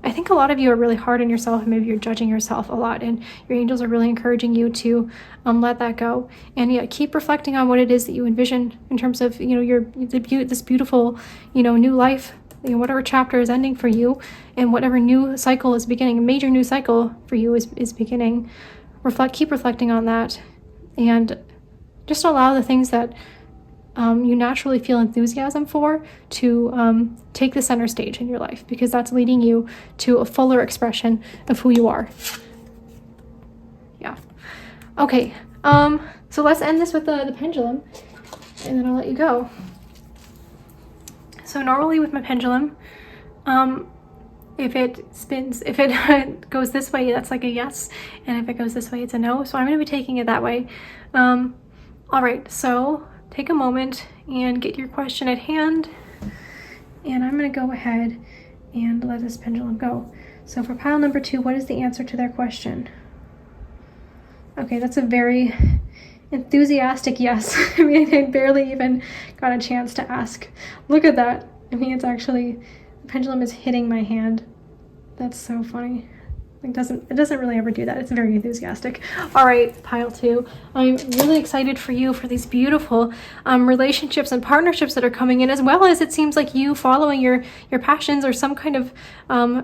I think a lot of you are really hard on yourself, and maybe you're judging yourself a lot, and your angels are really encouraging you to let that go. And yeah, keep reflecting on what it is that you envision in terms of this beautiful new life, whatever chapter is ending for you, and whatever new cycle is beginning. A major new cycle for you is beginning. Keep reflecting on that, and just allow the things that you naturally feel enthusiasm for to take the center stage in your life, because that's leading you to a fuller expression of who you are. Yeah. Okay. So let's end this with the pendulum, and then I'll let you go. So normally with my pendulum, if it goes this way, that's like a yes, and if it goes this way, it's a no. So I'm going to be taking it that way. All right. So take a moment and get your question at hand, and I'm going to go ahead and let this pendulum go. So for pile number 2, what is the answer to their question? Okay, that's a very enthusiastic yes. I mean, I barely even got a chance to ask. Look at that. I mean, it's actually, the pendulum is hitting my hand. That's so funny. It doesn't really ever do that. It's very enthusiastic. All right, pile 2. I'm really excited for you for these beautiful relationships and partnerships that are coming in, as well as it seems like you following your passions or some kind of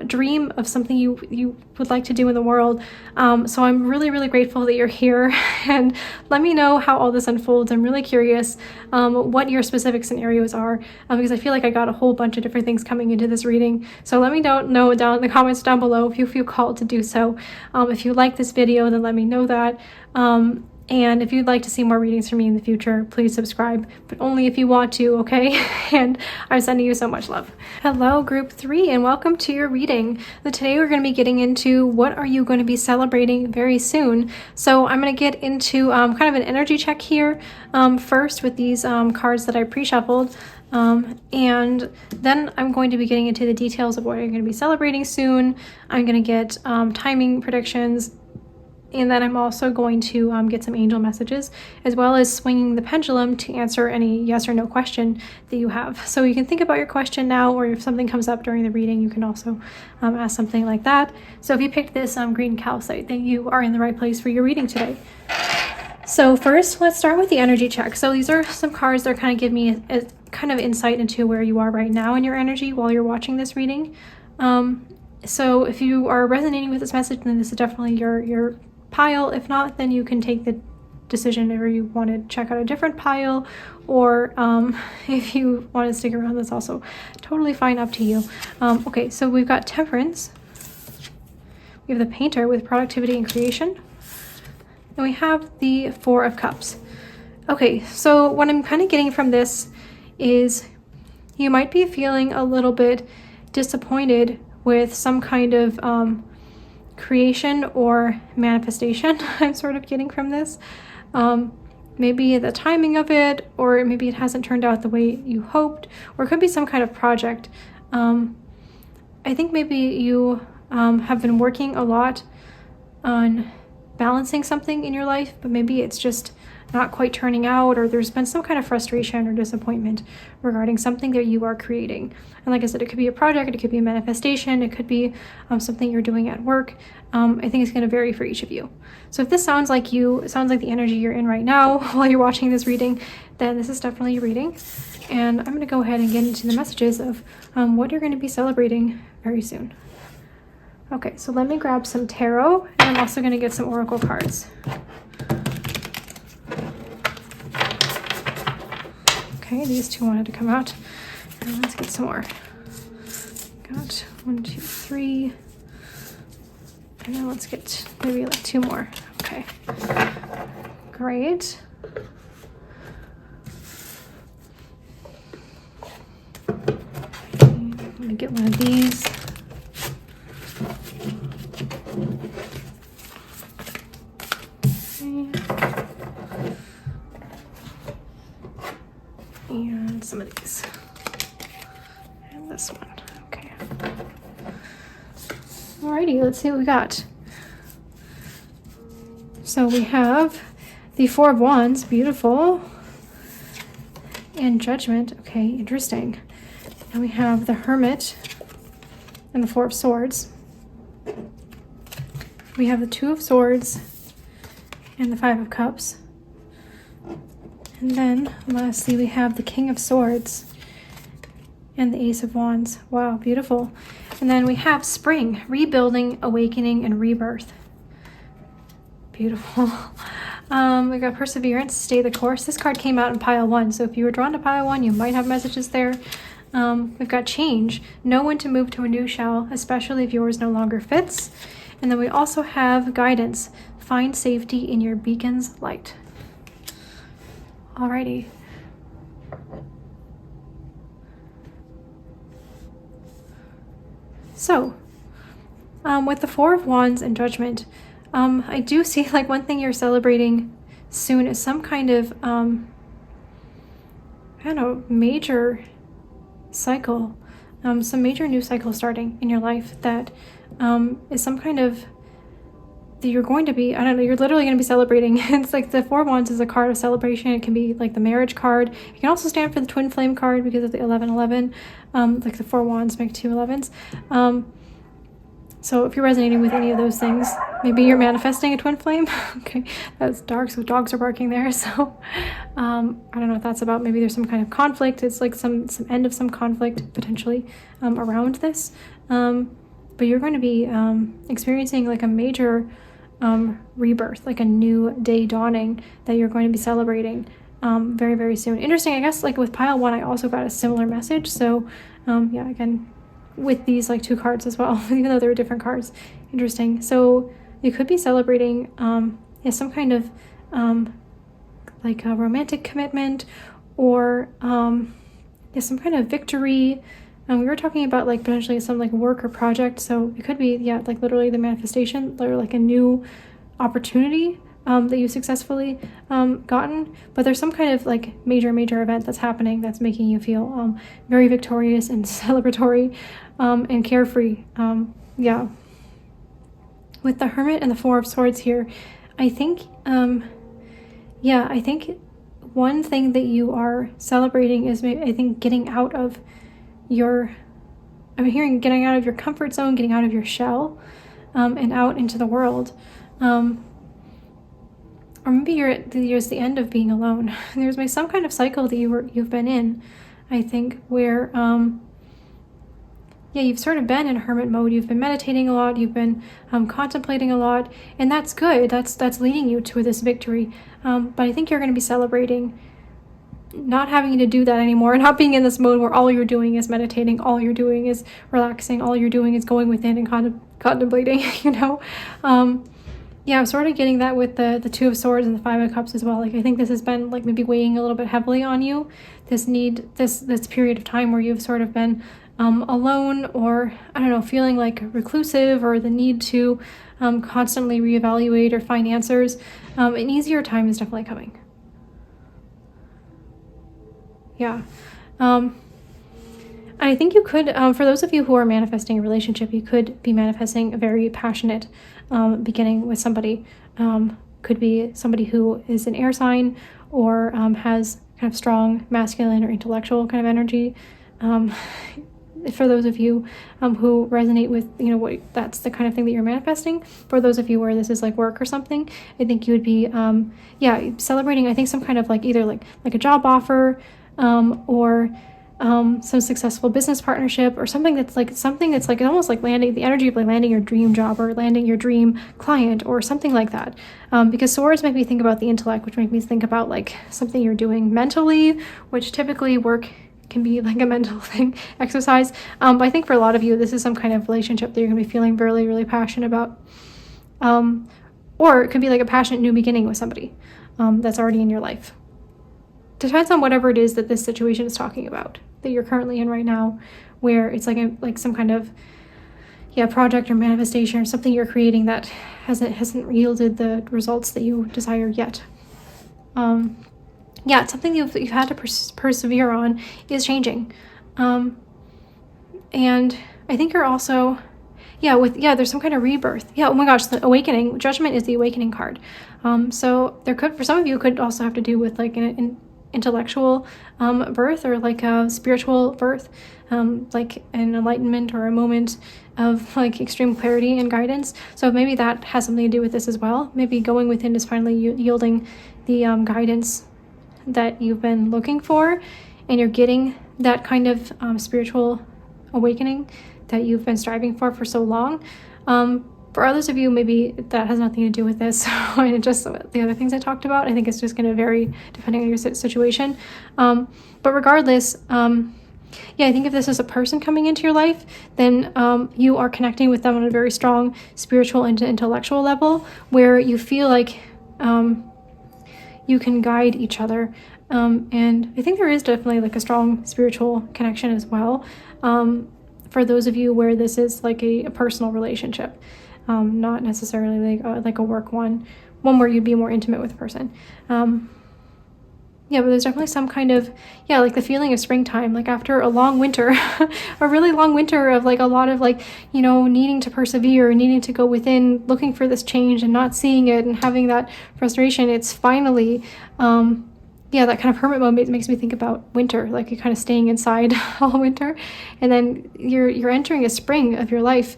dream of something you would like to do in the world. So I'm really, really grateful that you're here, and let me know how all this unfolds. I'm really curious what your specific scenarios are, because I feel like I got a whole bunch of different things coming into this reading. So let me know down in the comments down below if you feel called to do so. If you like this video, then let me know that. And if you'd like to see more readings from me in the future, please subscribe, but only if you want to, okay? And I'm sending you so much love. Hello, group 3, and welcome to your reading. So today we're going to be getting into what are you going to be celebrating very soon. So I'm going to get into kind of an energy check here first with these cards that I pre-shuffled. And then I'm going to be getting into the details of what you're going to be celebrating soon. I'm going to get timing predictions, and then I'm also going to get some angel messages, as well as swinging the pendulum to answer any yes or no question that you have. So you can think about your question now, or if something comes up during the reading, you can also ask something like that. So if you picked this green calcite, then you are in the right place for your reading today. So first, let's start with the energy check. So these are some cards that kind of give me a kind of insight into where you are right now in your energy while you're watching this reading. So if you are resonating with this message, then this is definitely your pile. If not, then you can take the decision if you want to check out a different pile, or if you want to stick around, that's also totally fine, up to you. Okay, so we've got Temperance. We have the Painter with productivity and creation. And we have the Four of Cups. Okay, so what I'm kind of getting from this is you might be feeling a little bit disappointed with some kind of creation or manifestation. I'm sort of getting from this. Maybe the timing of it, or maybe it hasn't turned out the way you hoped, or it could be some kind of project. I think maybe you have been working a lot on balancing something in your life, but maybe it's just not quite turning out, or there's been some kind of frustration or disappointment regarding something that you are creating. And like I said, it could be a project, it could be a manifestation, it could be something you're doing at work. I think it's going to vary for each of you. So if this sounds like you, it sounds like the energy you're in right now while you're watching this reading, then this is definitely your reading. And I'm going to go ahead and get into the messages of what you're going to be celebrating very soon. Okay, so let me grab some tarot, and I'm also going to get some oracle cards. Okay, these two wanted to come out. And let's get some more. Got 1, 2, 3. And then let's get maybe like 2 more. Okay. Great. I'm going to get one of these. And some of these. And this one. Okay. Alrighty, let's see what we got. So we have the Four of Wands, beautiful. And Judgment, okay, interesting. And we have the Hermit and the Four of Swords. We have the Two of Swords and the Five of Cups. And then, lastly, we have the King of Swords and the Ace of Wands. Wow, beautiful. And then we have Spring, Rebuilding, Awakening, and Rebirth. Beautiful. We got Perseverance, Stay the Course. This card came out in pile 1, so if you were drawn to pile 1, you might have messages there. We've got Change, Know when to move to a new shell, especially if yours no longer fits. And then we also have Guidance, Find safety in your beacon's light. Alrighty. So, with the Four of Wands and Judgment, I do see like one thing you're celebrating soon is some kind of, I don't know, major cycle, some major new cycle starting in your life that is some kind of, that you're going to be, I don't know, you're literally going to be celebrating. It's like the Four of Wands is a card of celebration. It can be like the marriage card. It can also stand for the twin flame card because of the 1111. Like the Four Wands make 2 11s. So if you're resonating with any of those things, maybe you're manifesting a twin flame. Okay, that's dark, so dogs are barking there. So I don't know what that's about. Maybe there's some kind of conflict. It's like some end of some conflict potentially around this. But you're going to be experiencing like a major rebirth, like a new day dawning that you're going to be celebrating very, very soon. Interesting, I guess, like with pile 1, I also got a similar message. So yeah, again, with these like 2 cards as well, even though they're different cards. Interesting. So you could be celebrating yeah, some kind of like a romantic commitment, or yeah, some kind of victory. We were talking about like potentially some like work or project, so it could be, yeah, like literally the manifestation or like a new opportunity that you've successfully gotten, but there's some kind of like major event that's happening that's making you feel very victorious and celebratory and carefree. Yeah. With the Hermit and the Four of Swords here, I think, I think one thing that you are celebrating is I think getting out of your, I'm hearing getting out of your comfort zone, getting out of your shell, and out into the world. Or maybe there's the end of being alone. There's some kind of cycle that you've been in, I think, where you've sort of been in hermit mode. You've been meditating a lot. You've been contemplating a lot, and that's good. That's leading you to this victory. But I think you're going to be celebrating not having to do that anymore, not being in this mode where all you're doing is meditating, all you're doing is relaxing, all you're doing is going within and contemplating. I'm sort of getting that with the Two of Swords and the Five of Cups as well. Like, I think this has been like maybe weighing a little bit heavily on you, this period of time where you've sort of been alone, or I don't know, feeling like reclusive, or the need to constantly reevaluate or find answers. An easier time is definitely coming. Yeah. I think you could, for those of you who are manifesting a relationship, you could be manifesting a very passionate beginning with somebody. Could be somebody who is an air sign, or has kind of strong masculine or intellectual kind of energy. For those of you who resonate with, that's the kind of thing that you're manifesting. For those of you where this is like work or something, I think you would be, celebrating, I think, some kind of like either like a job offer, or some successful business partnership, or something that's like almost like landing, the energy of like landing your dream job or landing your dream client or something like that. Because swords make me think about the intellect, which make me think about like something you're doing mentally, which typically work can be like a mental thing, exercise. But I think for a lot of you, this is some kind of relationship that you're gonna be feeling really, really passionate about. Or it could be like a passionate new beginning with somebody that's already in your life. Depends on whatever it is that this situation is talking about, that you're currently in right now, where it's like some kind of project or manifestation or something you're creating that hasn't yielded the results that you desire yet. It's something you've had to persevere on is changing. And I think you're also, there's some kind of rebirth. Oh my gosh, the awakening. Judgment is the awakening card. So there could, for some of you, could also have to do with like an intellectual birth, or like a spiritual birth, like an enlightenment or a moment of like extreme clarity and guidance. So maybe that has something to do with this as well. Maybe going within is finally yielding the guidance that you've been looking for, and you're getting that kind of spiritual awakening that you've been striving for so long. For others of you, maybe that has nothing to do with this, and just the other things I talked about. I think it's just going to vary depending on your situation. But regardless, I think if this is a person coming into your life, then you are connecting with them on a very strong spiritual and intellectual level, where you feel like you can guide each other. And I think there is definitely like a strong spiritual connection as well. For those of you where this is like a personal relationship, not necessarily like a work one where you'd be more intimate with a person. But there's definitely some kind of, like the feeling of springtime, like after a long winter, a really long winter of like a lot of like, needing to persevere, needing to go within, looking for this change and not seeing it and having that frustration. It's finally, that kind of hermit mode makes me think about winter, like you're kind of staying inside all winter. And then you're entering a spring of your life,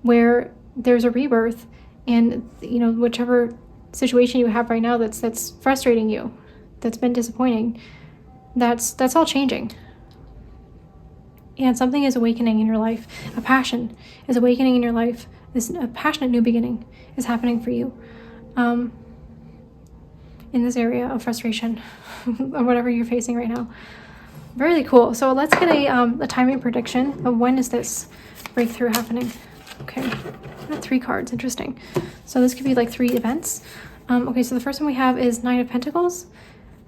where there's a rebirth, and, whichever situation you have right now that's frustrating you, that's been disappointing, that's all changing. And something is awakening in your life. A passion is awakening in your life. A passionate new beginning is happening for you in this area of frustration or whatever you're facing right now. Really cool. So let's get a timing prediction of when is this breakthrough happening. Okay, I got 3 cards. Interesting. So this could be like 3 events. Okay, so the first one we have is Nine of Pentacles,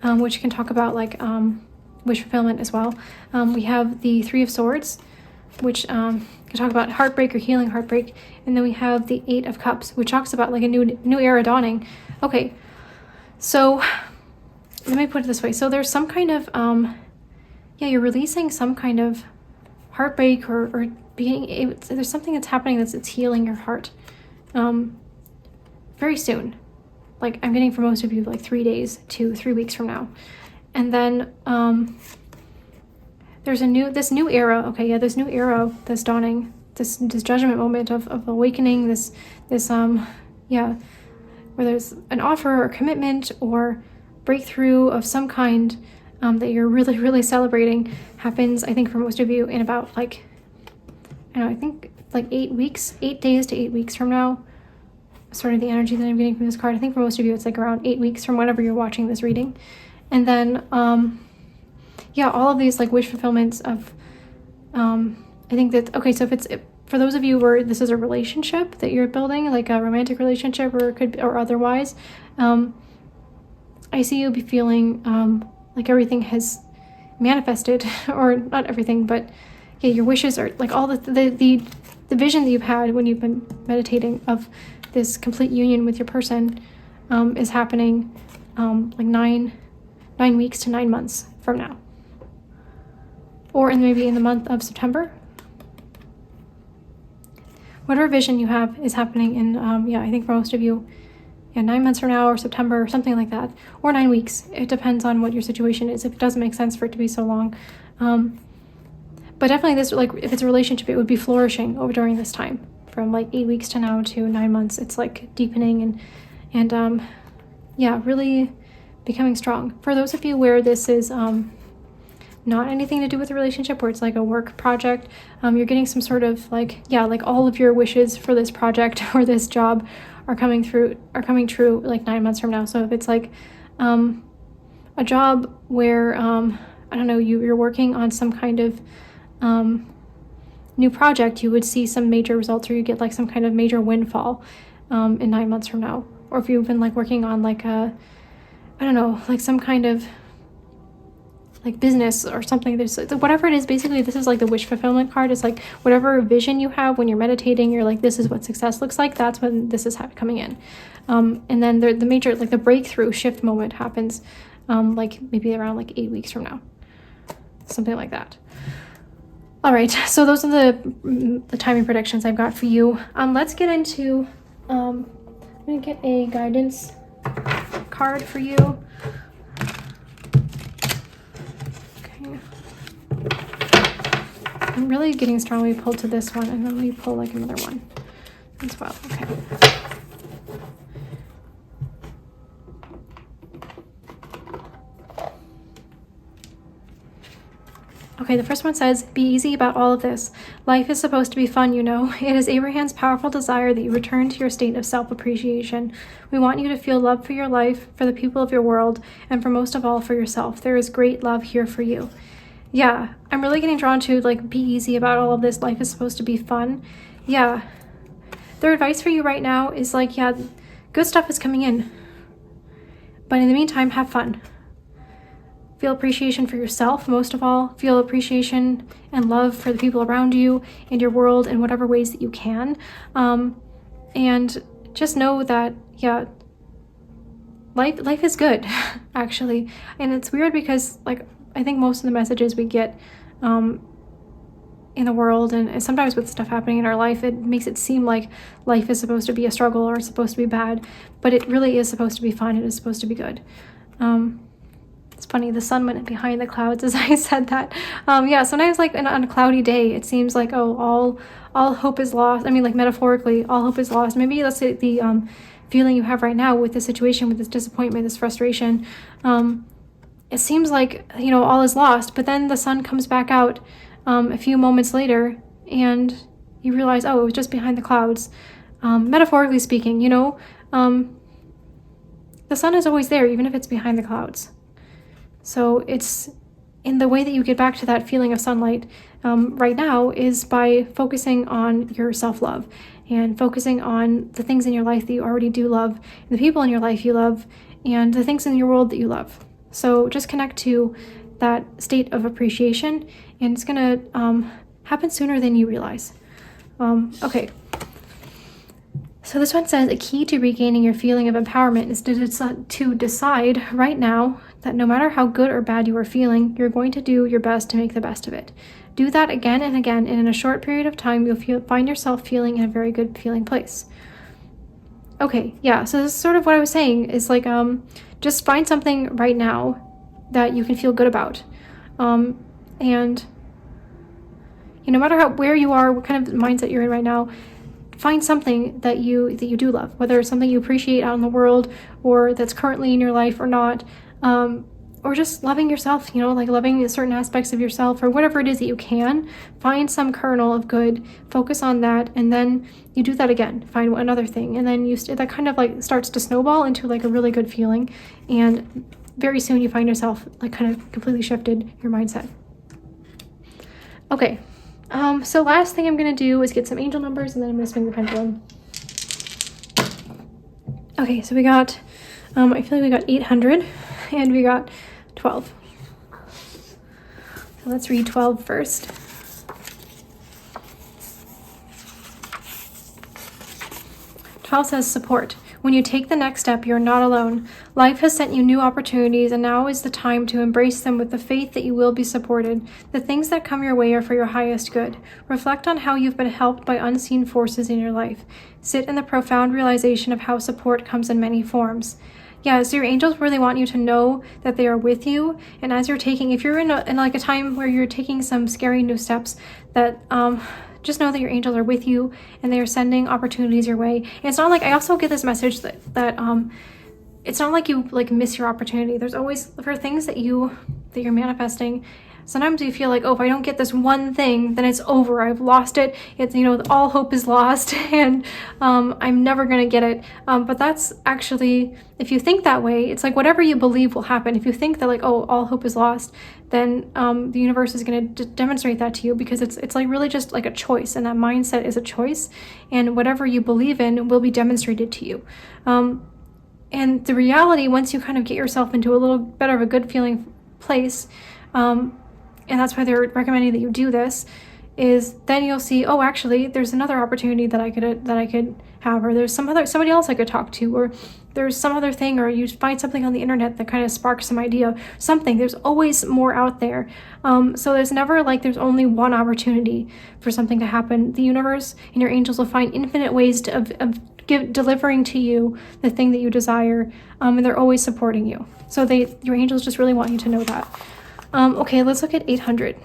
which can talk about like wish fulfillment as well. We have the Three of Swords, which can talk about heartbreak or healing heartbreak. And then we have the Eight of Cups, which talks about like a new era dawning. Okay, so let me put it this way. So there's some kind of, you're releasing some kind of heartbreak or being able, there's something that's happening it's healing your heart very soon. Like I'm getting for most of you like 3 days to 3 weeks from now. And then there's this new era. Okay, yeah, this new era that's dawning, this judgment moment of awakening, this where there's an offer or commitment or breakthrough of some kind that you're really, really celebrating happens, I think, for most of you in about like, I think like 8 days to 8 weeks from now. Sort of the energy that I'm getting from this card. I think for most of you, it's like around 8 weeks from whenever you're watching this reading. And then, all of these like wish fulfillments of, I think that, okay, so if for those of you where this is a relationship that you're building, like a romantic relationship or otherwise, I see you be feeling like everything has manifested, or not everything, but yeah, your wishes are like all the vision that you've had when you've been meditating of this complete union with your person is happening like 9 weeks to 9 months from now, or maybe in the month of September. Whatever vision you have is happening in I think for most of you, 9 months from now, or September, or something like that, or 9 weeks. It depends on what your situation is, if it doesn't make sense for it to be so long. But definitely this, like if it's a relationship, it would be flourishing over during this time from like 8 weeks to now to 9 months. It's like deepening and really becoming strong. For those of you where this is not anything to do with a relationship, where it's like a work project, you're getting some sort of like all of your wishes for this project or this job are coming true like 9 months from now. So if it's like a job where I don't know, you're working on some kind of new project, you would see some major results, or you get like some kind of major windfall in 9 months from now. Or if you've been like working on like like some kind of like business or something, there's whatever it is. Basically, this is like the wish fulfillment card. It's like whatever vision you have when you're meditating, you're like, this is what success looks like. That's when this is coming in. And then the major, like the breakthrough shift moment happens like maybe around like 8 weeks from now, something like that. All right, so those are the timing predictions I've got for you. Let's get into, I'm gonna get a guidance card for you. Okay. I'm really getting strongly pulled to this one, and then let me pull like another one as well. Okay. Okay, the first one says, be easy about all of this. Life is supposed to be fun, you know. It is Abraham's powerful desire that you return to your state of self-appreciation. We want you to feel love for your life, for the people of your world, and for most of all, for yourself. There is great love here for you. Yeah, I'm really getting drawn to, like, be easy about all of this. Life is supposed to be fun. Yeah. Their advice for you right now is, like, yeah, good stuff is coming in. But in the meantime, have fun. Feel appreciation for yourself, most of all. Feel appreciation and love for the people around you and your world in whatever ways that you can. And just know that, yeah, life is good, actually. And it's weird because, like, I think most of the messages we get in the world, and sometimes with stuff happening in our life, it makes it seem like life is supposed to be a struggle or it's supposed to be bad. But it really is supposed to be fun. It is supposed to be good. It's funny, the sun went behind the clouds as I said that. Yeah, sometimes like on a cloudy day, it seems like, oh, all hope is lost. I mean, like metaphorically, all hope is lost. Maybe that's the feeling you have right now with this situation, with this disappointment, this frustration. It seems like, you know, all is lost, but then the sun comes back out a few moments later and you realize, oh, it was just behind the clouds. Metaphorically speaking, you know, the sun is always there, even if it's behind the clouds. So it's in the way that you get back to that feeling of sunlight right now is by focusing on your self-love and focusing on the things in your life that you already do love, and the people in your life you love, and the things in your world that you love. So just connect to that state of appreciation, and it's gonna happens sooner than you realize. Okay. So this one says, a key to regaining your feeling of empowerment is to decide right now that no matter how good or bad you are feeling, you're going to do your best to make the best of it. Do that again and again, and in a short period of time, you'll find yourself feeling in a very good feeling place. Okay, yeah, so this is sort of what I was saying, is like, just find something right now that you can feel good about. And no matter where you are, what kind of mindset you're in right now, find something that you do love, whether it's something you appreciate out in the world or that's currently in your life or not, or just loving yourself, like loving certain aspects of yourself or whatever it is that you can. Find some kernel of good, focus on that, and then you do that again. Find another thing, and then that kind of like starts to snowball into like a really good feeling, and very soon you find yourself like kind of completely shifted your mindset. Okay. So last thing I'm going to do is get some angel numbers, and then I'm going to swing the pendulum. Okay, so we got, I feel like we got 800, and we got 12. So let's read 12 first. 12 says support. When you take the next step, you're not alone. Life has sent you new opportunities, and now is the time to embrace them with the faith that you will be supported. The things that come your way are for your highest good. Reflect on how you've been helped by unseen forces in your life. Sit in the profound realization of how support comes in many forms. Yeah, so your angels really want you to know that they are with you, and as you're if you're in like a time where you're taking some scary new steps, that just know that your angels are with you and they are sending opportunities your way. And it's not like, I also get this message that it's not like you like miss your opportunity. There's always, for things that you're manifesting, sometimes you feel like, oh, if I don't get this one thing, then it's over. I've lost it. It's, all hope is lost, and I'm never going to get it. But that's actually, if you think that way, it's like whatever you believe will happen. If you think that like, oh, all hope is lost, then the universe is going to demonstrate that to you, because it's like really just like a choice, and that mindset is a choice, and whatever you believe in will be demonstrated to you. And the reality, once you kind of get yourself into a little better of a good feeling place, and that's why they're recommending that you do this, is then you'll see, oh, actually, there's another opportunity that I could have, or there's somebody else I could talk to, or there's some other thing, or you find something on the internet that kind of sparks some idea, something. There's always more out there. So there's never like there's only one opportunity for something to happen. The universe and your angels will find infinite ways of delivering to you the thing that you desire, and they're always supporting you. So your angels just really want you to know that. Okay, let's look at 800.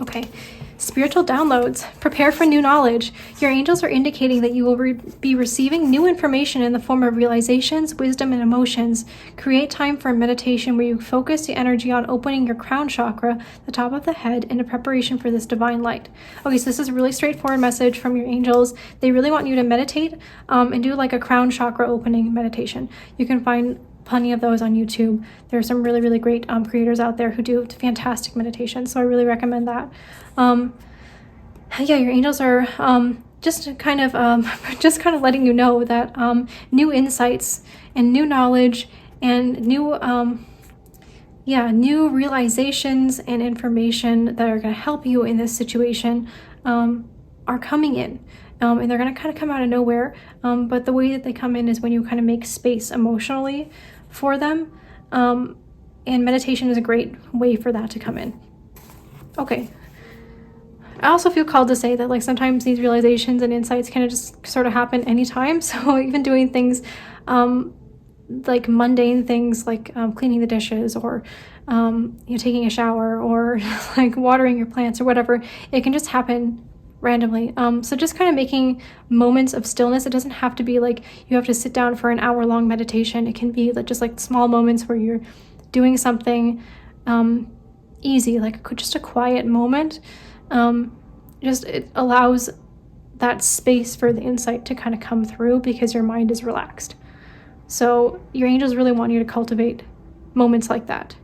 Okay, spiritual downloads. Prepare for new knowledge. Your angels are indicating that you will be receiving new information in the form of realizations, wisdom, and emotions. Create time for meditation where you focus the energy on opening your crown chakra, the top of the head, in preparation for this divine light. Okay, so this is a really straightforward message from your angels. They really want you to meditate and do like a crown chakra opening meditation. You can find plenty of those on YouTube. There are some really, really great creators out there who do fantastic meditation, so I really recommend that. Yeah, your angels are just kind of letting you know that new insights and new knowledge and new realizations and information that are going to help you in this situation are coming in. And they're going to kind of come out of nowhere, but the way that they come in is when you kind of make space emotionally for them, and meditation is a great way for that to come in. Okay. I also feel called to say that like sometimes these realizations and insights kind of just sort of happen anytime. So even doing things like mundane things like cleaning the dishes, or taking a shower, or like watering your plants or whatever, it can just happen randomly. So just kind of making moments of stillness. It doesn't have to be like you have to sit down for an hour-long meditation. It can be like just like small moments where you're doing something easy, like just a quiet moment. It allows that space for the insight to kind of come through because your mind is relaxed. So your angels really want you to cultivate moments like that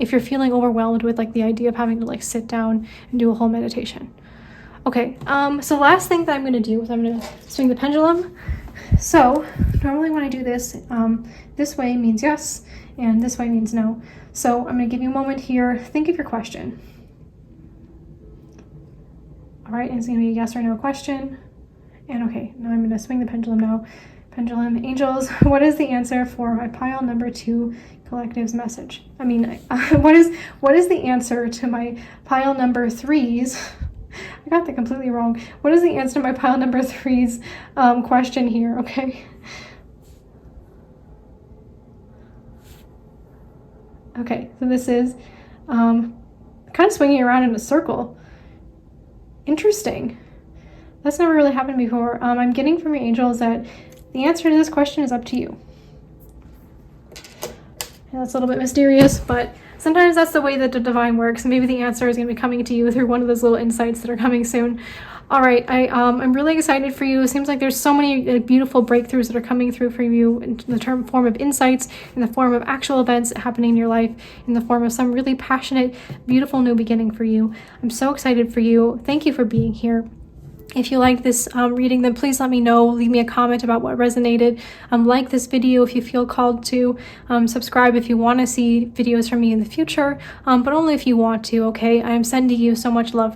if you're feeling overwhelmed with like the idea of having to like sit down and do a whole meditation. Okay, so last thing that I'm going to do is I'm going to swing the pendulum, So normally when I do this, this way means yes, and this way means no. So I'm going to give you a moment here. Think of your question. All right, and it's going to be a yes or no question. And okay, now I'm going to swing the pendulum now. Pendulum, angels, what is the answer for my pile number 2 collective's message? I mean, what is the answer to my pile number 3's? I got that completely wrong. What is the answer to my pile number 3's question here? Okay. Okay, so this is kind of swinging around in a circle. Interesting. That's never really happened before. I'm getting from your angels that the answer to this question is up to you. And that's a little bit mysterious, but sometimes that's the way that the divine works. Maybe the answer is going to be coming to you through one of those little insights that are coming soon. All right, I'm really excited for you. It seems like there's so many beautiful breakthroughs that are coming through for you in the form of insights, in the form of actual events happening in your life, in the form of some really passionate, beautiful new beginning for you. I'm so excited for you. Thank you for being here. If you liked this reading, then please let me know. Leave me a comment about what resonated. Like this video if you feel called to. Subscribe if you want to see videos from me in the future, but only if you want to, okay? I am sending you so much love.